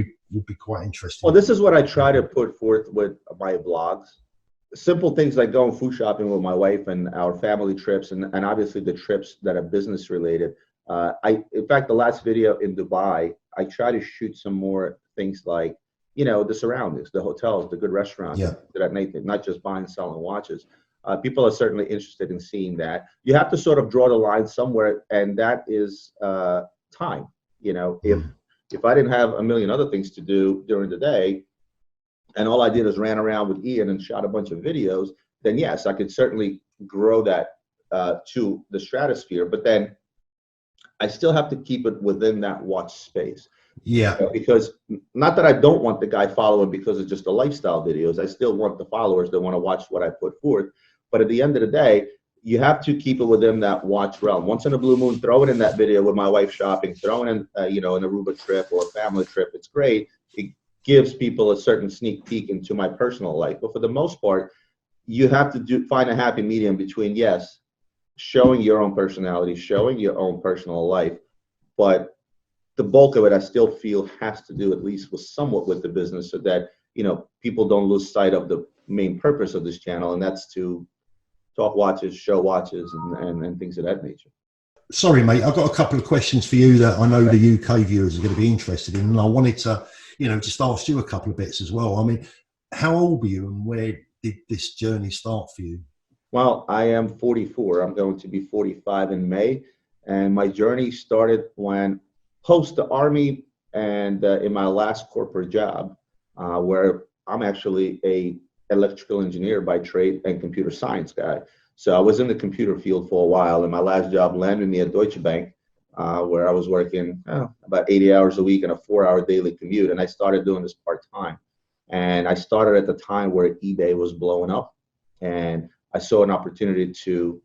be quite interesting. Well, this is what I try to put forth with my vlogs. Simple things like going food shopping with my wife and our family trips, and obviously the trips that are business related. In fact, the last video in Dubai, I try to shoot some more things like, you know, the surroundings, the hotels, the good restaurants, that night, not just buying and selling watches. People are certainly interested in seeing that. You have to sort of draw the line somewhere, and that is time. You know, if I didn't have a million other things to do during the day, and all I did is ran around with Ian and shot a bunch of videos, then yes, I could certainly grow that to the stratosphere. But then I still have to keep it within that watch space. Yeah. You know, because not that I don't want the guy following because it's just the lifestyle videos. I still want the followers that want to watch what I put forth. But at the end of the day, you have to keep it within that watch realm. Once in a blue moon, throw it in that video with my wife shopping, throw it in, you know, an Aruba trip or a family trip. It's great. It gives people a certain sneak peek into my personal life. But for the most part, you have to find a happy medium between, yes, showing your own personality, showing your own personal life, but the bulk of it, I still feel, has to do at least with somewhat with the business, so that, you know, people don't lose sight of the main purpose of this channel, and that's to talk watches, show watches, and things of that nature. Sorry, mate, I've got a couple of questions for you that I know the UK viewers are going to be interested in, and I wanted to, you know, just ask you a couple of bits as well. I mean, how old were you, and where did this journey start for you? Well, I am 44. I'm going to be 45 in May, and my journey started when post the Army and in my last corporate job, where I'm actually a electrical engineer by trade and computer science guy. So I was in the computer field for a while, and my last job landed me at Deutsche Bank, where I was working about 80 hours a week and a 4-hour daily commute. And I started doing this part-time. And I started at the time where eBay was blowing up. And I saw an opportunity to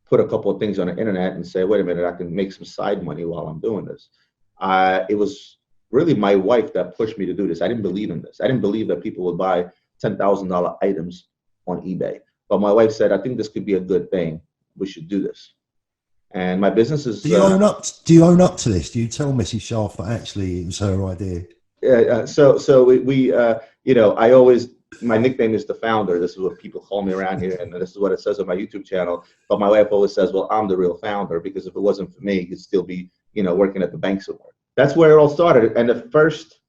put a couple of things on the internet and say, wait a minute, I can make some side money while I'm doing this. It was really my wife that pushed me to do this. I didn't believe in this. I didn't believe that people would buy $10,000 items on eBay. But my wife said, I think this could be a good thing. We should do this. And my business is... Do you own up to this? Do you tell Mrs. Sharf that actually it was her idea? So we you know, I always, my nickname is the founder. This is what people call me around here, and this is what it says on my YouTube channel. But my wife always says, well, I'm the real founder, because if it wasn't for me, you'd still be, you know, working at the bank somewhere. That's where it all started. And the first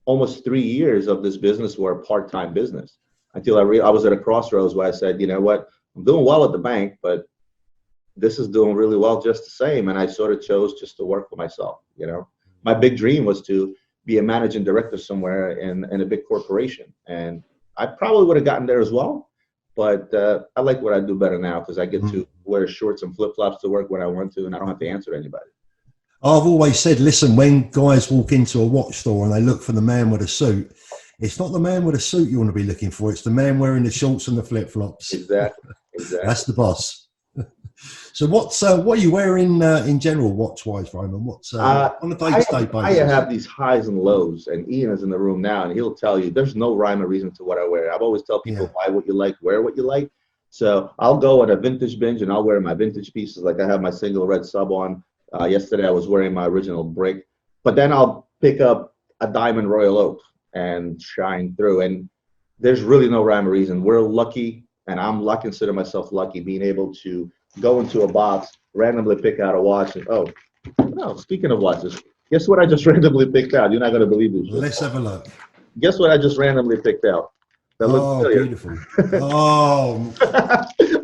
almost 3 years of this business were a part-time business, until I was at a crossroads where I said, you know what, I'm doing well at the bank, but this is doing really well just the same. And I sort of chose just to work for myself. You know, my big dream was to be a managing director somewhere in a big corporation. And I probably would have gotten there as well. But I like what I do better now, because I get to wear shorts and flip-flops to work when I want to, and I don't have to answer to anybody. I've always said, listen, when guys walk into a watch store and they look for the man with a suit, it's not the man with a suit you want to be looking for. It's the man wearing the shorts and the flip-flops. Exactly. That's the boss. So what are you wearing in general, watch-wise, Roman? What's on a day-to-day basis? I have these highs and lows, and Ian is in the room now, and he'll tell you there's no rhyme or reason to what I wear. I've always tell people, buy what you like, wear what you like. So I'll go on a vintage binge, and I'll wear my vintage pieces. Like I have my single red sub on. Yesterday I was wearing my original brick, but then I'll pick up a diamond royal oak and shine through. And there's really no rhyme or reason. We're lucky, and I consider myself lucky, being able to go into a box, randomly pick out a watch, and speaking of watches, guess what I just randomly picked out? You're not going to believe this. Let's have a look. Guess what I just randomly picked out? That looks familiar. Beautiful. Oh.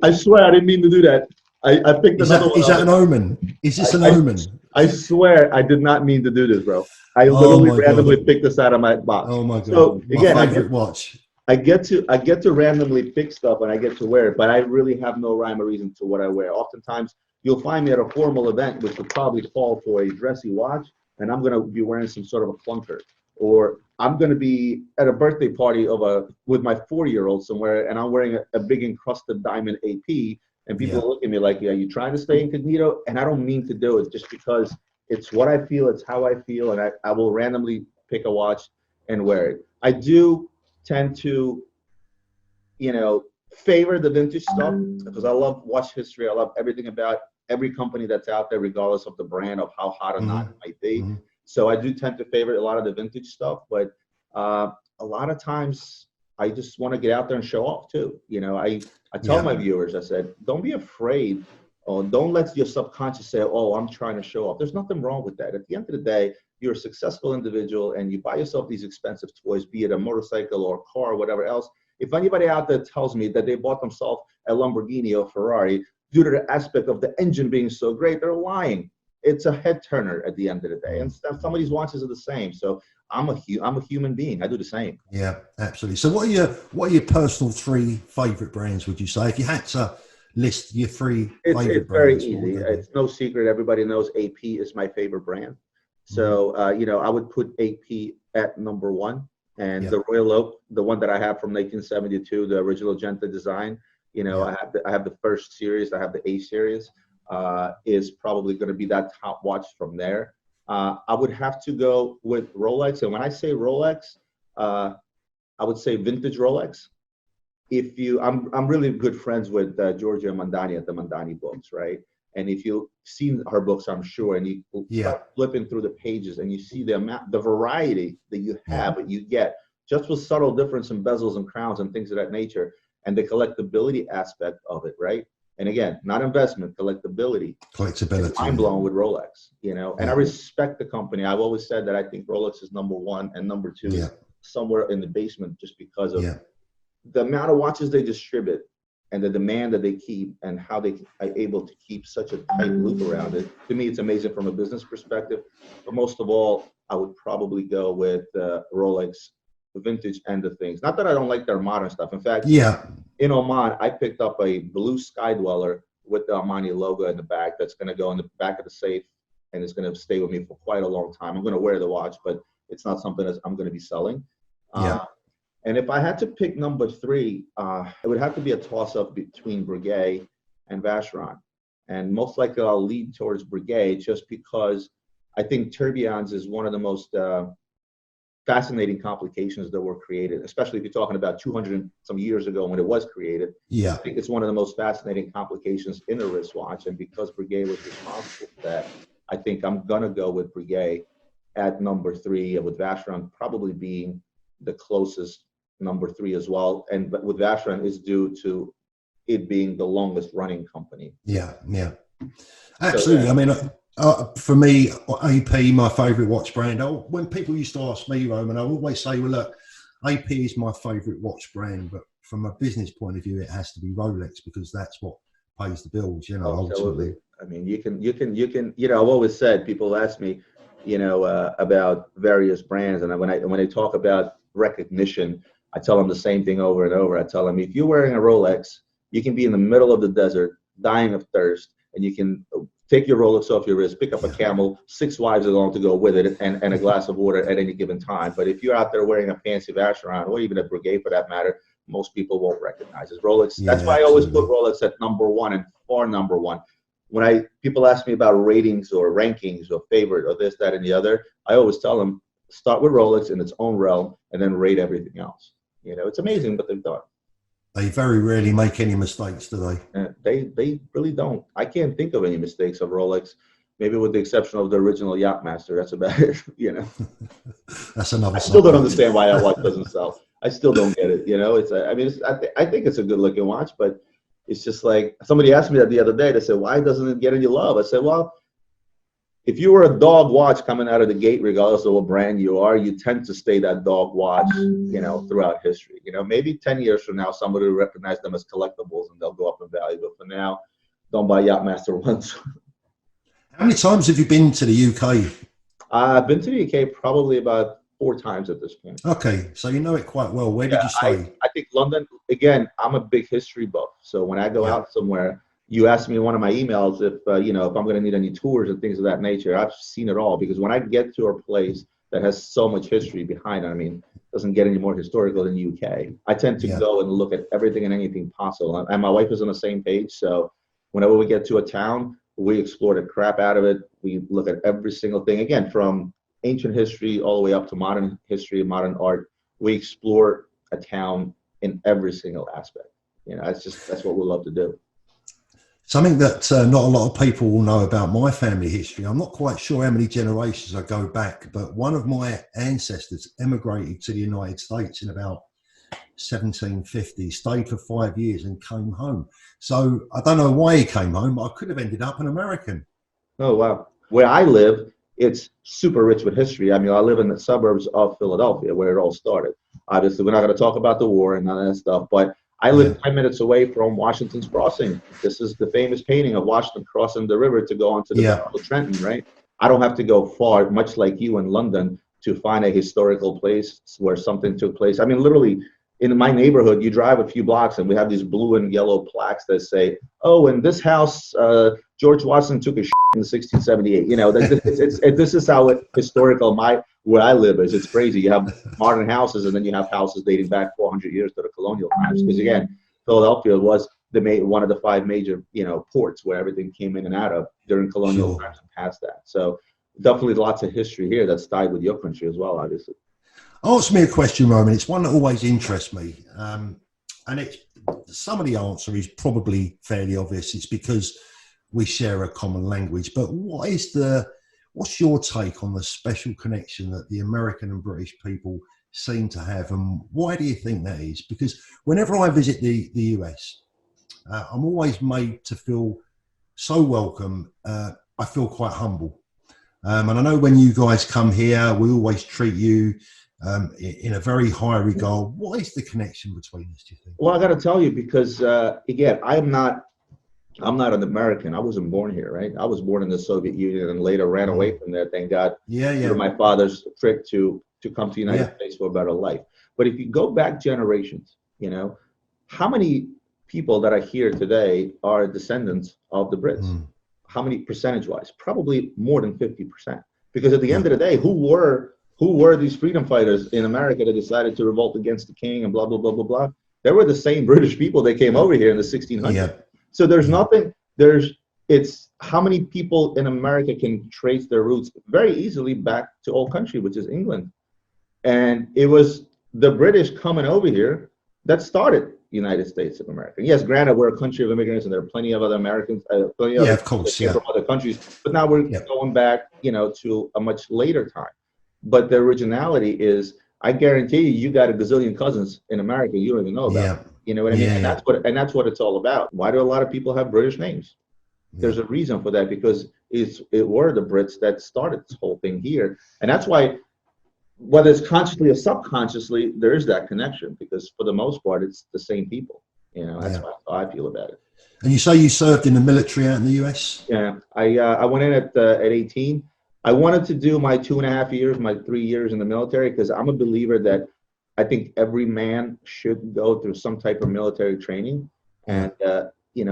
I swear I didn't mean to do that. I picked another one. Is that an omen? Is this an omen? I swear I did not mean to do this, bro. I literally randomly picked this out of my box. Oh my God. So again, my favorite watch. I get to randomly pick stuff and I get to wear it, but I really have no rhyme or reason to what I wear. Oftentimes you'll find me at a formal event, which would probably call for a dressy watch, and I'm going to be wearing some sort of a clunker. Or I'm going to be at a birthday party with my 4-year-old somewhere, and I'm wearing a big encrusted diamond AP, and people look at me like, are you trying to stay incognito? And I don't mean to do it, just because it's what I feel, it's how I feel, and I will randomly pick a watch and wear it. I do tend to, favor the vintage stuff, because I love watch history. I love everything about every company that's out there, regardless of the brand, of how hot or not it might be. So I do tend to favor a lot of the vintage stuff, but a lot of times I just want to get out there and show off too. I tell my viewers, I said, don't be afraid, or don't let your subconscious say, oh, I'm trying to show off. There's nothing wrong with that. At the end of the day, you're a successful individual and you buy yourself these expensive toys, be it a motorcycle or a car or whatever else. If anybody out there tells me that they bought themselves a Lamborghini or Ferrari due to the aspect of the engine being so great, they're lying. It's a head turner at the end of the day. And some of these watches are the same. So I'm a human being. I do the same. Yeah, absolutely. So what are your personal 3 favorite brands, would you say? If you had to list your 3 favorite brands. It's very easy. It's no secret. Everybody knows AP is my favorite brand. So, I would put AP at number 1. And the Royal Oak, the one that I have from 1972, the original Genta design, You know, I have the first series, I have the A series, is probably going to be that top watch from there. I would have to go with Rolex. And when I say Rolex, I would say vintage Rolex. I'm really good friends with Giorgia Mondani at the Mondani books, right? And if you've seen her books, I'm sure, and you start flipping through the pages and you see the variety that you have, that you get just with subtle difference in bezels and crowns and things of that nature, and the collectability aspect of it, right? And again, not investment, collectability. Collectability. Mind blown with Rolex, you know. And I respect the company. I've always said that I think Rolex is number one, and number two is somewhere in the basement, just because of the amount of watches they distribute and the demand that they keep, and how they are able to keep such a tight loop around it. To me, it's amazing from a business perspective. But most of all, I would probably go with Rolex, the vintage end of things. Not that I don't like their modern stuff. In fact, in Oman, I picked up a blue Sky Dweller with the Armani logo in the back that's going to go in the back of the safe, and it's going to stay with me for quite a long time. I'm going to wear the watch, but it's not something that I'm going to be selling. And if I had to pick number three, it would have to be a toss-up between Piguet and Vacheron. And most likely I'll lead towards Piguet, just because I think tourbillons is one of the most fascinating complications that were created, especially if you're talking about 200 some years ago when it was created. I think it's one of the most fascinating complications in a wristwatch. And because Piguet was responsible for that, I think I'm going to go with Piguet at number three, with Vacheron probably being the closest number three as well. And but with Vacheron is due to it being the longest running company. Absolutely. So, I mean, for me, AP, my favorite watch brand. When people used to ask me, Roman, I always say, well, look, AP is my favorite watch brand, but from a business point of view, it has to be Rolex, because that's what pays the bills, you know, ultimately. I mean, you can, you know, I've always said, people ask me, you know, about various brands, and when they talk about recognition, I tell them the same thing over and over. I tell them, if you're wearing a Rolex, you can be in the middle of the desert, dying of thirst, and you can take your Rolex off your wrist, pick up a Camel, 6 wives along to go with it, and a glass of water at any given time. But if you're out there wearing a fancy Vacheron, or even a Piguet for that matter, most people won't recognize it. Rolex. That's why I always put Rolex at number one, and far number one. When people ask me about ratings or rankings or favorite or this, that, and the other, I always tell them, start with Rolex in its own realm and then rate everything else. You know, it's amazing what they've done. They very rarely make any mistakes, do they? They really don't. I can't think of any mistakes of Rolex, maybe with the exception of the original Yachtmaster. That's about it, you know. That's another. I still don't understand why that watch doesn't sell. I still don't get it, you know. I think it's a good looking watch, but it's just like, somebody asked me that the other day. They said, why doesn't it get any love? I said, well, if you were a dog watch coming out of the gate, regardless of what brand you are, you tend to stay that dog watch, you know, throughout history. You know, maybe 10 years from now, somebody will recognize them as collectibles and they'll go up in value. But for now, don't buy Yachtmaster ones. How many times have you been to the UK? I've been to the UK probably about 4 times at this point. Okay, so you know it quite well. Where did you stay? I think London. Again, I'm a big history buff. So when I go out somewhere, you asked me in one of my emails if you know, if I'm going to need any tours and things of that nature. I've seen it all, because when I get to a place that has so much history behind it, I mean, it doesn't get any more historical than the UK. I tend to go and look at everything and anything possible. And my wife is on the same page. So whenever we get to a town, we explore the crap out of it. We look at every single thing, again, from ancient history all the way up to modern history, modern art. We explore a town in every single aspect. You know, that's what we love to do. Something that not a lot of people will know about my family history. I'm not quite sure how many generations I go back, but one of my ancestors emigrated to the United States in about 1750, stayed for 5 years and came home. So I don't know why he came home, but I could have ended up an American. Oh, wow. Where I live, it's super rich with history. I mean, I live in the suburbs of Philadelphia, where it all started. Obviously, we're not going to talk about the war and none of that stuff, but I live 10 minutes away from Washington's Crossing. This is the famous painting of Washington crossing the river to go onto the Battle of Trenton, right? I don't have to go far, much like you in London, to find a historical place where something took place. I mean, literally, in my neighborhood, you drive a few blocks and we have these blue and yellow plaques that say, oh, in this house, George Washington took a shit in 1678. You know, this is how historical where I live is. It's crazy. You have modern houses and then you have houses dating back 400 years to the colonial times. Because again, Philadelphia was one of the 5 major, ports where everything came in and out of during colonial times and past that. So definitely lots of history here that's tied with your country as well, obviously. Ask me a question, Roman. It's one that always interests me. And some of the answer is probably fairly obvious. It's because we share a common language. But what's your take on the special connection that the American and British people seem to have, and why do you think that is? Because whenever I visit the US, I'm always made to feel so welcome. I feel quite humble. And I know when you guys come here, we always treat you in a very high regard. What is the connection between us, do you think? Well, I got to tell you, because again, I'm not an American. I wasn't born here, right? I was born in the Soviet Union and later ran away from there. Thank God. Yeah. My father's trick to come to the United States for a better life. But if you go back generations, how many people that are here today are descendants of the Brits? How many percentage-wise? Probably more than 50%. Because at the end of the day, who were these freedom fighters in America that decided to revolt against the king and blah, blah, blah, blah, blah? They were the same British people that came over here in the 1600s. Yeah. So it's how many people in America can trace their roots very easily back to old country, which is England. And it was the British coming over here that started United States of America. Yes, granted, we're a country of immigrants, and there are plenty of other Americans, from other countries. But now we're going back, to a much later time. But the originality is, I guarantee you got a gazillion cousins in America you don't even know about. You know what I mean? And that's what it's all about. Why do a lot of people have British names? There's a reason for that, because it were the Brits that started this whole thing here, and that's why, whether it's consciously or subconsciously, there is that connection, because for the most part, it's the same people. That's how I feel about it. And you say you served in the military out in the US? Yeah, I went in at 18. I wanted to do my 2.5 years, my 3 years in the military, because I'm a believer that I think every man should go through some type of military training. And,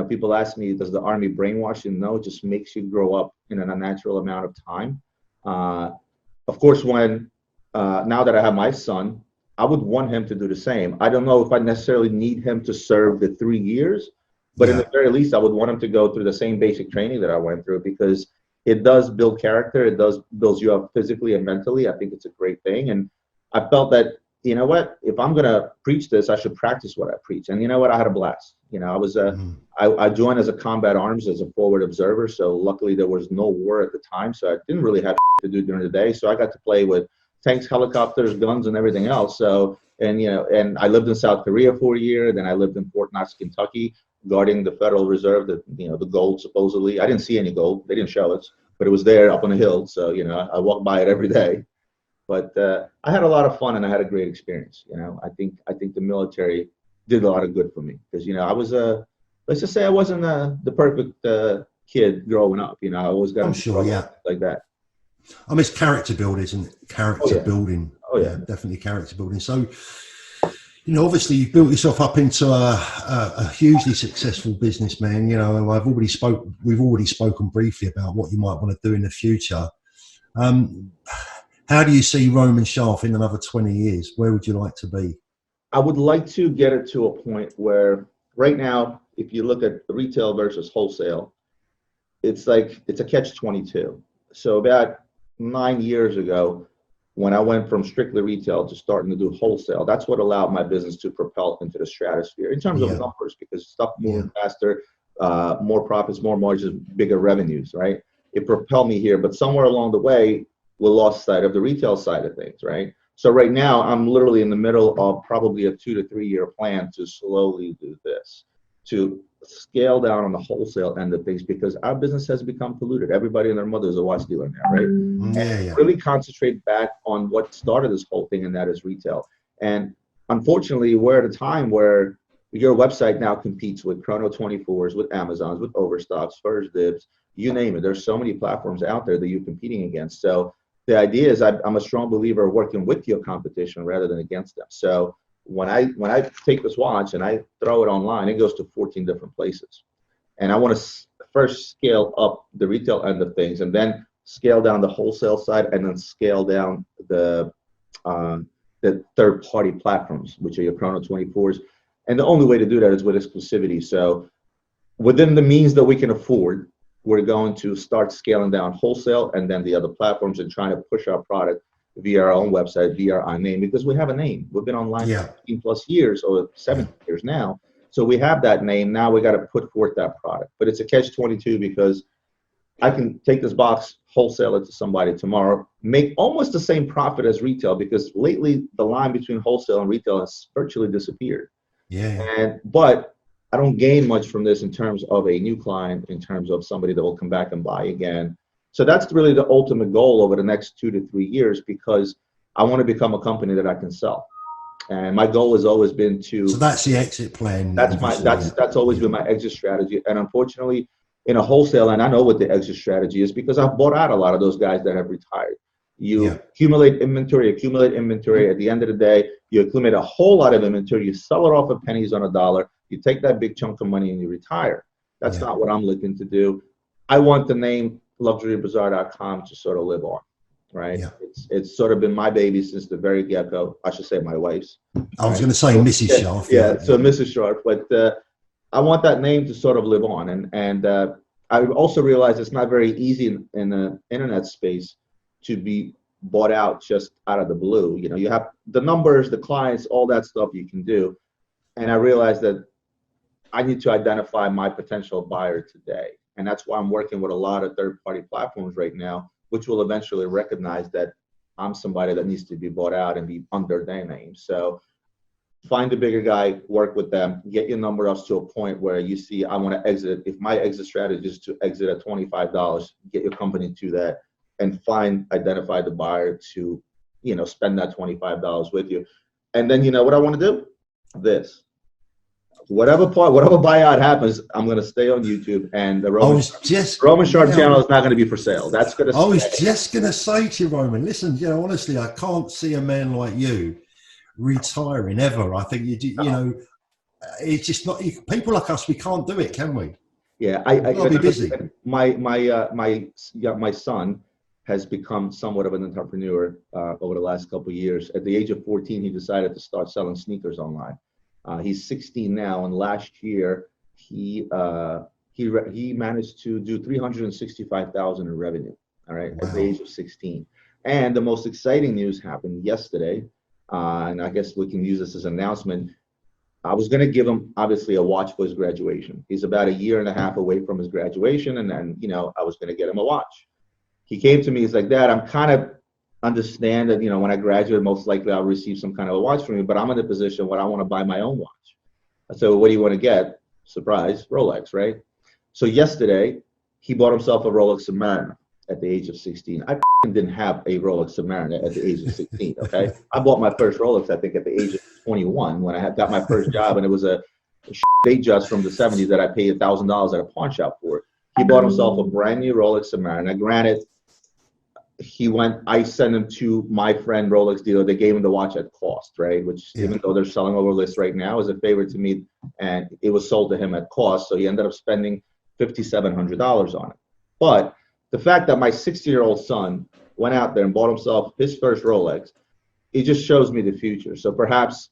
people ask me, does the Army brainwash you? No, it just makes you grow up in an unnatural amount of time. Of course, now that I have my son, I would want him to do the same. I don't know if I necessarily need him to serve the 3 years, but in the very least, I would want him to go through the same basic training that I went through, because it does build character. It does build you up physically and mentally. I think it's a great thing. And I felt that, you know what, if I'm going to preach this, I should practice what I preach. And you know what, I had a blast. I joined as a combat arms as a forward observer. So luckily there was no war at the time. So I didn't really have to do during the day. So I got to play with tanks, helicopters, guns, and everything else. So, and I lived in South Korea for a year. Then I lived in Fort Knox, Kentucky, guarding the Federal Reserve, the gold, supposedly. I didn't see any gold. They didn't show it, but it was there up on the hill. So, I walked by it every day. But I had a lot of fun, and I had a great experience. I think the military did a lot of good for me, because I was let's just say I wasn't the perfect kid growing up. I always got like that. I mean, it's character building, isn't it? Character building. Oh yeah, definitely character building. So, obviously you've built yourself up into a hugely successful businessman. And we've already spoken briefly about what you might want to do in the future. How do you see Roman Sharf in another 20 years? Where would you like to be? I would like to get it to a point where, right now, if you look at retail versus wholesale, it's a catch-22. So about 9 years ago, when I went from strictly retail to starting to do wholesale, that's what allowed my business to propel into the stratosphere in terms of numbers, because stuff moving faster, more profits, more margins, bigger revenues, right? It propelled me here, but somewhere along the way, we lost sight of the retail side of things, right? So right now, I'm literally in the middle of probably a 2 to 3 year plan to slowly do this, to scale down on the wholesale end of things, because our business has become polluted. Everybody and their mother is a watch dealer now, right? And really concentrate back on what started this whole thing, and that is retail. And unfortunately, we're at a time where your website now competes with Chrono 24s, with Amazons, with Overstocks, First Dibs, you name it. There's so many platforms out there that you're competing against. So the idea is, I'm a strong believer of working with your competition rather than against them. So when I take this watch and I throw it online, it goes to 14 different places. And I want to first scale up the retail end of things, and then scale down the wholesale side, and then scale down the third-party platforms, which are your Chrono 24s. And the only way to do that is with exclusivity. So within the means that we can afford, we're going to start scaling down wholesale and then the other platforms and trying to push our product via our own website, via our name, because we have a name. We've been online for 15 plus years or 17 years now. So we have that name. Now we got to put forth that product. But it's a catch-22 because I can take this box, wholesale it to somebody tomorrow, make almost the same profit as retail, because lately the line between wholesale and retail has virtually disappeared. But I don't gain much from this in terms of a new client, in terms of somebody that will come back and buy again. So that's really the ultimate goal over the next 2 to 3 years, because I want to become a company that I can sell. And my goal has always been to. So that's the exit plan. That's always been my exit strategy. And unfortunately, in a wholesale, and I know what the exit strategy is because I've bought out a lot of those guys that have retired. You accumulate inventory. At the end of the day, you accumulate a whole lot of inventory. You sell it off at pennies on a dollar. You take that big chunk of money and you retire. That's not what I'm looking to do. I want the name luxurybazaar.com to sort of live on, right? It's sort of been my baby since the very get-go. I should say my wife's. I was going to say Mrs. Sharf. So Mrs. Sharf, but I want that name to sort of live on. And I also realize it's not very easy in the internet space to be bought out just out of the blue. You know, you have the numbers, the clients, all that stuff you can do. And I realized that I need to identify my potential buyer today. And that's why I'm working with a lot of third-party platforms right now, which will eventually recognize that I'm somebody that needs to be bought out and be under their name. So find a bigger guy, work with them, get your number up to a point where you see, I want to exit. If my exit strategy is to exit at $25, get your company to that and identify the buyer to, spend that $25 with you. And then, you know what I want to do? Whatever buyout happens, I'm going to stay on YouTube, and the Roman Sharp channel is not going to be for sale. That's going to. I was just going to say to you, Roman, listen, honestly, I can't see a man like you retiring ever. I think it's just not. People like us, we can't do it, can we? Yeah, I'll be busy. My son has become somewhat of an entrepreneur over the last couple of years. At the age of 14, he decided to start selling sneakers online. He's 16 now, and last year he managed to do $365,000 in revenue. All right, at the age of 16. And the most exciting news happened yesterday, and I guess we can use this as an announcement. I was going to give him obviously a watch for his graduation. He's about a year and a half away from his graduation, and then I was going to get him a watch. He came to me. He's like, Dad, I'm kind of understand that when I graduate, most likely I'll receive some kind of a watch from you, but I'm in a position where I want to buy my own watch. So what do you want to get? Surprise, Rolex, right? So yesterday he bought himself a Rolex Submariner at the age of 16. I didn't have a Rolex Submariner at the age of 16. Okay, I bought my first Rolex I think at the age of 21 when I got my first job, and it was a Datejust from the 70s that I paid $1,000 at a pawn shop for. He bought himself a brand new Rolex Submariner. Granted, I sent him to my friend Rolex dealer. They gave him the watch at cost, right? Which even though they're selling over list right now, is a favor to me, and it was sold to him at cost. So he ended up spending $5,700 on it. But the fact that my 60-year-old son went out there and bought himself his first Rolex, it just shows me the future. So perhaps,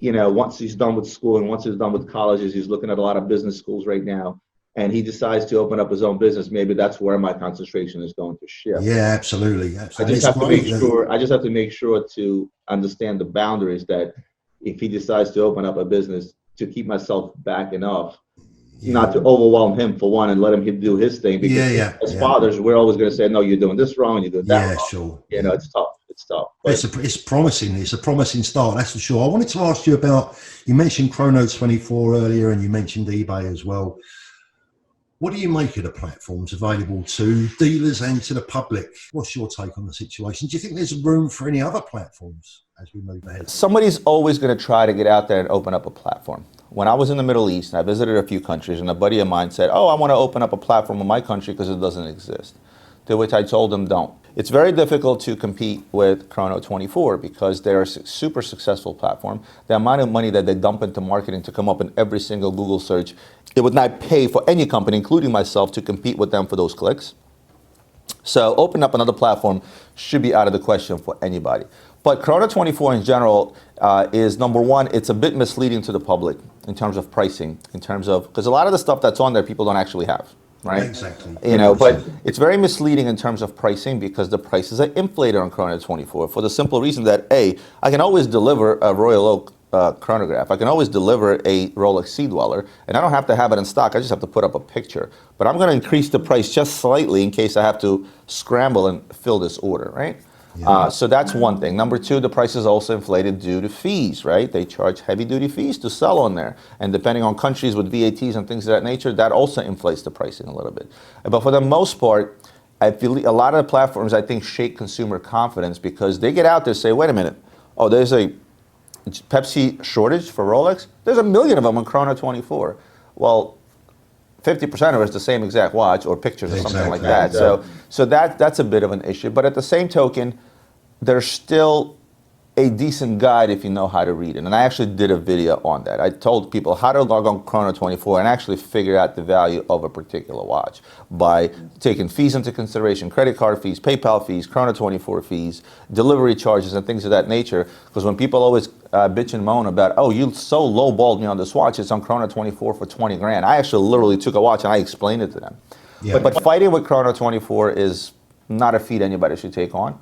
once he's done with school and once he's done with colleges, he's looking at a lot of business schools right now, and he decides to open up his own business, maybe that's where my concentration is going to shift. Yeah, absolutely. I just have to make sure to understand the boundaries that if he decides to open up a business, to keep myself back enough, not to overwhelm him for one, and let him do his thing. Because as fathers, we're always going to say, no, you're doing this wrong, and you're doing that wrong. Sure. It's tough. It's tough. But it's promising. It's a promising start, that's for sure. I wanted to ask you about, you mentioned Chrono24 earlier, and you mentioned eBay as well. What do you make of the platforms available to dealers and to the public? What's your take on the situation? Do you think there's room for any other platforms as we move ahead? Somebody's always going to try to get out there and open up a platform. When I was in the Middle East, and I visited a few countries, and a buddy of mine said, I want to open up a platform in my country because it doesn't exist. To which I told him, don't. It's very difficult to compete with Chrono24 because they're a super successful platform. The amount of money that they dump into marketing to come up in every single Google search, it would not pay for any company, including myself, to compete with them for those clicks. So open up another platform should be out of the question for anybody. But Chrono 24 in general is, number one, it's a bit misleading to the public in terms of pricing, in terms of, because a lot of the stuff that's on there people don't actually have, right? Exactly. You know, but it's very misleading in terms of pricing because the prices are inflated on Chrono 24 for the simple reason that, A, I can always deliver a Royal Oak chronograph. I can always deliver a Rolex Sea Dweller, and I don't have to have it in stock. I just have to put up a picture. But I'm going to increase the price just slightly in case I have to scramble and fill this order, right? Yeah. So that's one thing. Number two, the price is also inflated due to fees, right? They charge heavy-duty fees to sell on there. And depending on countries with VATs and things of that nature, that also inflates the pricing a little bit. But for the most part, I feel a lot of the platforms, I think, shake consumer confidence because they get out there and say, wait a minute, oh, there's a Pepsi shortage for Rolex? There's a million of them on Chrono 24. Well, 50% of it's the same exact watch or pictures or something like that. So that's a bit of an issue. But at the same token, there's still a decent guide if you know how to read it. And I actually did a video on that. I told people how to log on Chrono 24 and actually figure out the value of a particular watch by taking fees into consideration, credit card fees, PayPal fees, Chrono 24 fees, delivery charges, and things of that nature. Because when people always bitch and moan about, oh, you so lowballed me on this watch, it's on Chrono 24 for 20 grand. I actually literally took a watch and I explained it to them. Yeah. But fighting with Chrono 24 is not a feat anybody should take on.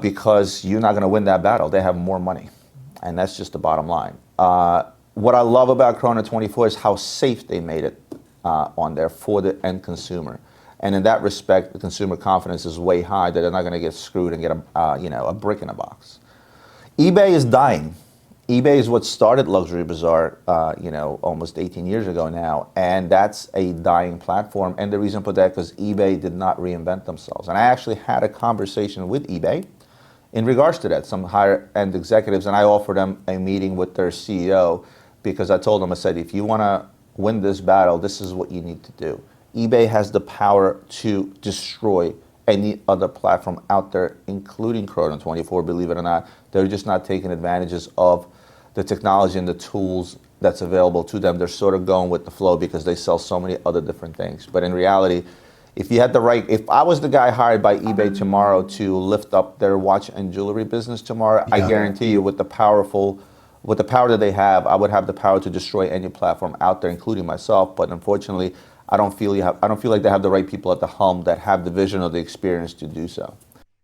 Because you're not going to win that battle. They have more money. And that's just the bottom line. What I love about Chrono 24 is how safe they made it on there for the end consumer. And in that respect, the consumer confidence is way high that they're not going to get screwed and get a brick in a box. eBay is dying. eBay is what started Luxury Bazaar, almost 18 years ago now, and that's a dying platform. And the reason for that, because eBay did not reinvent themselves. And I actually had a conversation with eBay in regards to that, some higher-end executives, and I offered them a meeting with their CEO because I told them, I said, if you want to win this battle, this is what you need to do. eBay has the power to destroy any other platform out there, including Chrono 24, believe it or not. They're just not taking advantages of the technology and the tools that's available to them. They're sort of going with the flow because they sell so many other different things. But in reality, if I was the guy hired by eBay tomorrow to lift up their watch and jewelry business tomorrow, I guarantee you with the power that they have, I would have the power to destroy any platform out there, including myself. But unfortunately, I don't feel like they have the right people at the helm that have the vision or the experience to do so.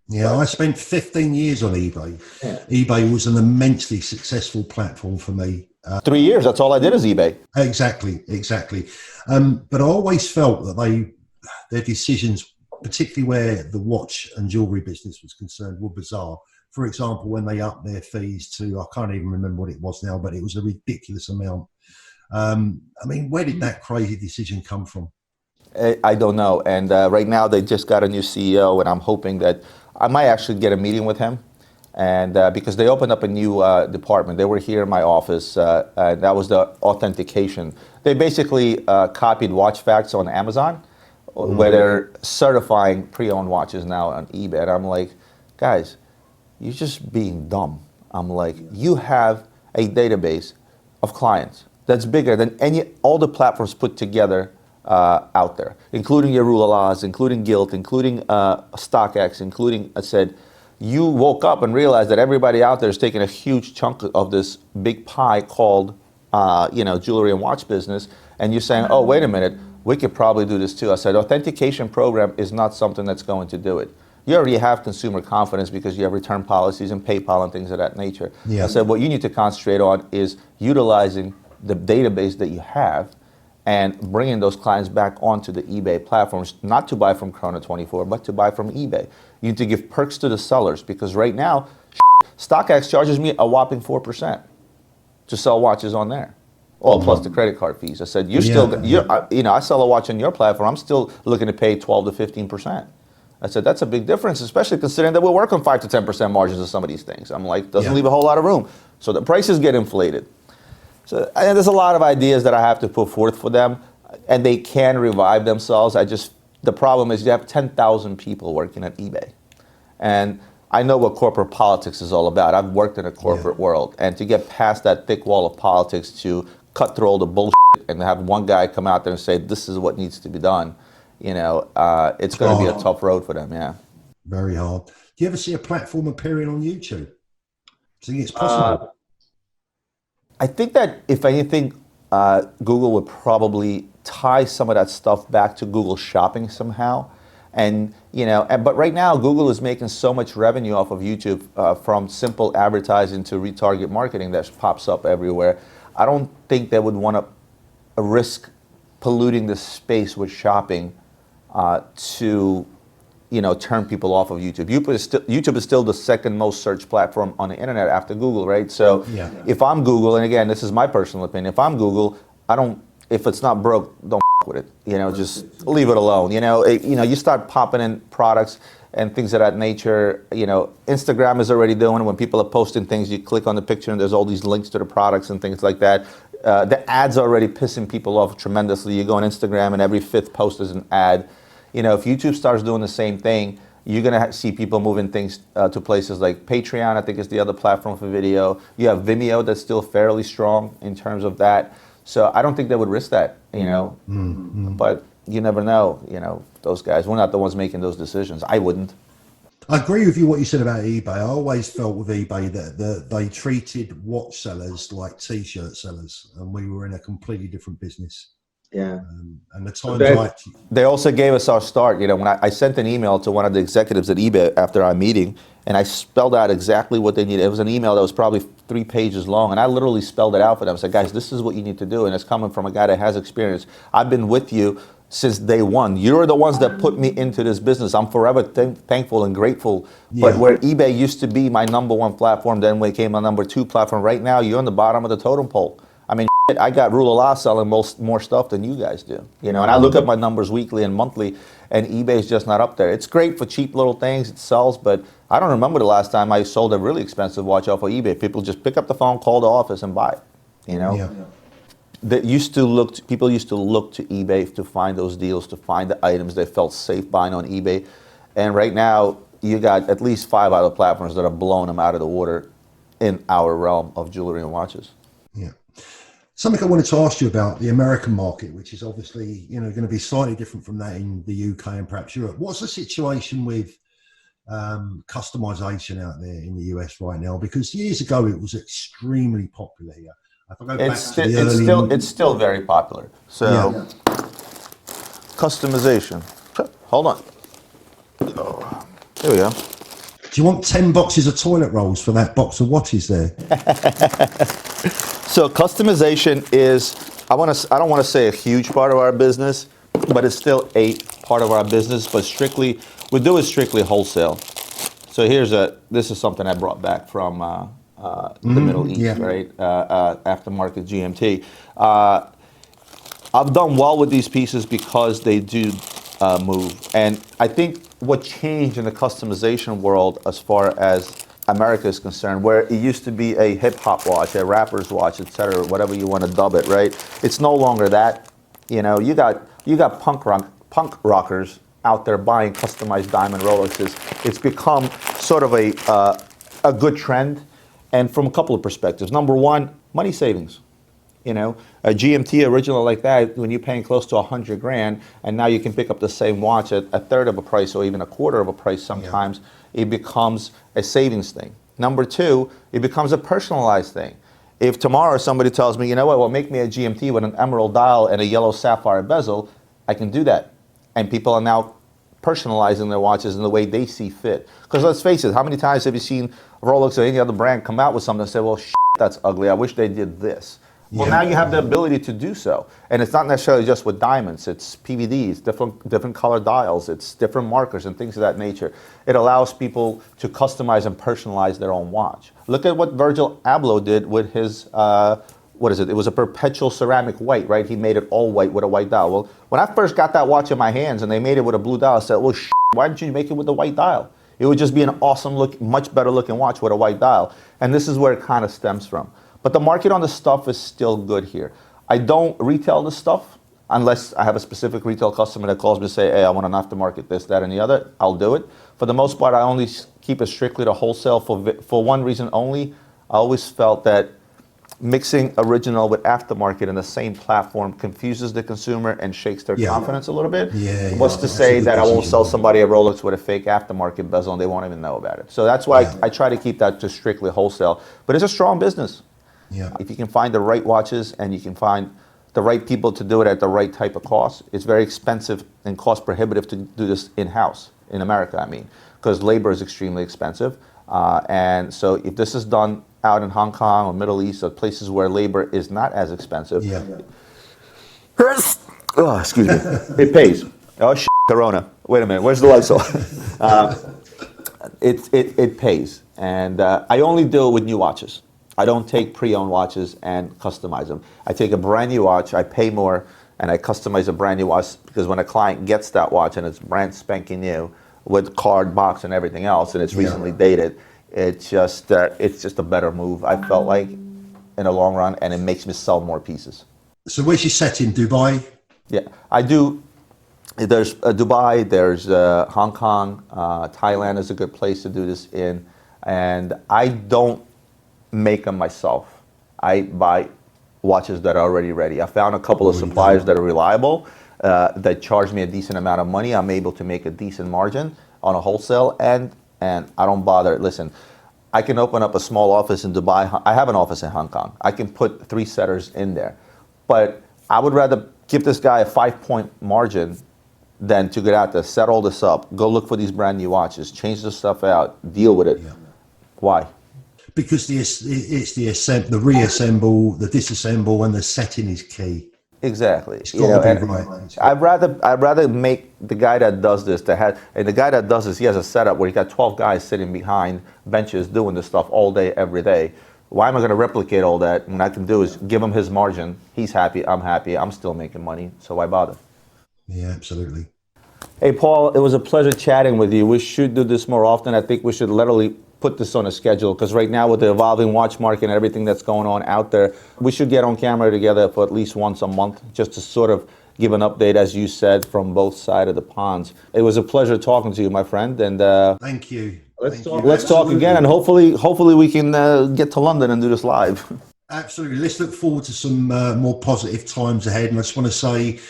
Yeah, I spent 15 years on eBay. Yeah. eBay was an immensely successful platform for me. 3 years, that's all I did is eBay. Exactly. But I always felt that their decisions, particularly where the watch and jewellery business was concerned, were bizarre. For example, when they upped their fees to, I can't even remember what it was now, but it was a ridiculous amount. Where did that crazy decision come from? I don't know. And right now they just got a new CEO, and I'm hoping that I might actually get a meeting with him. And because they opened up a new department. They were here in my office. And that was the authentication. They basically copied Watch Facts on Amazon, where they're certifying pre-owned watches now on eBay. And I'm like, guys, you're just being dumb. I'm like, you have a database of clients that's bigger than all the platforms put together out there, including Yerulalas, including Gilt, including StockX, including, I said, you woke up and realized that everybody out there is taking a huge chunk of this big pie called, jewelry and watch business, and you're saying, oh, wait a minute, we could probably do this too. I said, authentication program is not something that's going to do it. You already have consumer confidence because you have return policies and PayPal and things of that nature. Yeah. I said, what you need to concentrate on is utilizing the database that you have and bringing those clients back onto the eBay platforms, not to buy from Chrono 24, but to buy from eBay. You need to give perks to the sellers because right now, StockX charges me a whopping 4% to sell watches on there. Oh, plus the credit card fees. I said, I sell a watch on your platform, I'm still looking to pay 12 to 15%. I said, that's a big difference, especially considering that we work on 5 to 10% margins on some of these things. I'm like, doesn't leave a whole lot of room. So the prices get inflated. So and there's a lot of ideas that I have to put forth for them, and they can revive themselves. The problem is you have 10,000 people working at eBay. And I know what corporate politics is all about. I've worked in a corporate world. And to get past that thick wall of politics, to cut through all the bullshit and have one guy come out there and say, this is what needs to be done, it's going to be a tough road for them, yeah. Very hard. you ever see a platform appearing on YouTube? Do you think it's possible? I think that if anything, Google would probably tie some of that stuff back to Google Shopping somehow. And, but right now Google is making so much revenue off of YouTube from simple advertising to retarget marketing that pops up everywhere. I don't think they would want to risk polluting the space with shopping to turn people off of YouTube. YouTube is still the second most searched platform on the internet after Google, right? So if I'm Google, and again, this is my personal opinion, if I'm Google, if it's not broke, don't with it. Just leave it alone. You start popping in products and things of that nature. Instagram is already doing it. When people are posting things, you click on the picture and there's all these links to the products and things like that. The ads are already pissing people off tremendously. You go on Instagram and every fifth post is an ad. If YouTube starts doing the same thing, you're going to see people moving things to places like Patreon, I think is the other platform for video. You have Vimeo that's still fairly strong in terms of that. So I don't think they would risk that, but you never know, those guys. We're not the ones making those decisions. I wouldn't. I agree with you what you said about eBay. I always felt with eBay that they treated watch sellers like T-shirt sellers, and we were in a completely different business. Yeah. And the times they also gave us our start. When I sent an email to one of the executives at eBay after our meeting, and I spelled out exactly what they needed. It was an email that was probably 3 pages long, and I literally spelled it out for them. I said, guys, this is what you need to do, and it's coming from a guy that has experience. I've been with you since day one. You're the ones that put me into this business. I'm forever thankful and grateful. Yeah. But where eBay used to be my #1 platform, then we came my #2 platform. Right now, you're on the bottom of the totem pole. I mean, I got Rule of Law selling more stuff than you guys do. And I look at my numbers weekly and monthly, and eBay's just not up there. It's great for cheap little things, it sells, but I don't remember the last time I sold a really expensive watch off of eBay. People just pick up the phone, call the office, and buy it. Yeah. People used to look to eBay to find those deals, to find the items they felt safe buying on eBay. And right now, you got at least 5 other platforms that are blowing them out of the water in our realm of jewelry and watches. Yeah. Something I wanted to ask you about the American market, which is obviously, going to be slightly different from that in the UK and perhaps Europe. What's the situation with customization out there in the US right now? Because years ago it was extremely popular here. If I go back to the early... It's still very popular. So, customization. Hold on. Oh, there we go. Do you want 10 boxes of toilet rolls for that box of watches there? So customization is, I don't want to say a huge part of our business, but it's still a part of our business, but we do it strictly wholesale. So this is something I brought back from the Middle East, right? Aftermarket GMT. I've done well with these pieces because they do move. And I think what changed in the customization world as far as America is concerned, where it used to be a hip hop watch, a rapper's watch, etc., whatever you want to dub it, right? It's no longer that. You got punk rockers out there buying customized diamond Rolexes. It's become sort of a good trend, and from a couple of perspectives. Number one, money savings. A GMT original like that, when you're paying close to $100,000, and now you can pick up the same watch at a third of a price or even a quarter of a price sometimes, it becomes a savings thing. Number two, it becomes a personalized thing. If tomorrow somebody tells me, well, make me a GMT with an emerald dial and a yellow sapphire bezel, I can do that. And people are now personalizing their watches in the way they see fit. Because let's face it, how many times have you seen Rolex or any other brand come out with something and say, well, that's ugly, I wish they did this. Well, now you have the ability to do so. And it's not necessarily just with diamonds. It's PVDs, different color dials. It's different markers and things of that nature. It allows people to customize and personalize their own watch. Look at what Virgil Abloh did with his, what is it? It was a perpetual ceramic white, right? He made it all white with a white dial. Well, when I first got that watch in my hands and they made it with a blue dial, I said, well, why didn't you make it with the white dial? It would just be an awesome look, much better looking watch with a white dial. And this is where it kind of stems from. But the market on the stuff is still good here. I don't retail the stuff unless I have a specific retail customer that calls me and say, hey, I want an aftermarket this, that, and the other. I'll do it. For the most part, I only keep it strictly to wholesale for one reason only. I always felt that mixing original with aftermarket in the same platform confuses the consumer and shakes their confidence a little bit. What's to say that I won't sell somebody a Rolex with a fake aftermarket bezel and they won't even know about it? So that's why I try to keep that to strictly wholesale. But it's a strong business. If you can find the right watches and you can find the right people to do it at the right type of cost, it's very expensive and cost prohibitive to do this in-house, in America, I mean, because labor is extremely expensive. And so if this is done out in Hong Kong or Middle East or places where labor is not as expensive, oh, excuse me, it pays. Oh, shit, Corona. Wait a minute, where's the Lysol? It pays. And I only deal with new watches. I don't take pre-owned watches and customize them. I take a brand new watch, I pay more, and I customize a brand new watch, because when a client gets that watch and it's brand spanking new with card, box, and everything else, and it's recently dated, it's just a better move, I felt like, in the long run, and it makes me sell more pieces. So where's your set in Dubai? Yeah, I do. There's Dubai, there's Hong Kong, Thailand is a good place to do this in, and I don't make them myself. I buy watches that are already ready. I found a couple of suppliers that are reliable, that charge me a decent amount of money. I'm able to make a decent margin on a wholesale end, and I don't bother. Listen, I can open up a small office in Dubai. I have an office in Hong Kong. I can put 3 setters in there, but I would rather give this guy a 5-point margin than to get out there, set all this up, go look for these brand new watches, change the stuff out, deal with it. Why? Because the reassemble, the disassemble, and the setting is key. Exactly. It's got to be right. I'd rather make the guy that does this, and the guy that does this, he has a setup where he got 12 guys sitting behind benches doing this stuff all day, every day. Why am I going to replicate all that when I can do is give him his margin? He's happy, I'm still making money, so why bother? Yeah, absolutely. Hey, Paul, it was a pleasure chatting with you. We should do this more often. I think we should literally put this on a schedule, because right now with the evolving watch market and everything that's going on out there, we should get on camera together for at least once a month, just to sort of give an update, as you said, from both sides of the ponds. It was a pleasure talking to you, my friend, and thank you. Let's talk again, and hopefully we can get to London and do this live. Absolutely. Let's look forward to some more positive times ahead. And I just want to say,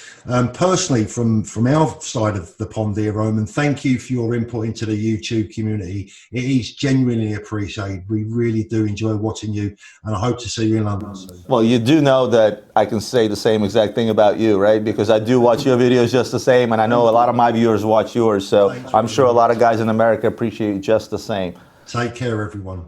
personally, from our side of the pond here, Roman, thank you for your input into the YouTube community. It is genuinely appreciated. We really do enjoy watching you, and I hope to see you in London soon. Well, you do know that I can say the same exact thing about you, right? Because I do watch your videos just the same, and I know a lot of my viewers watch yours. So I'm sure a lot of guys in America appreciate you just the same. Take care, everyone.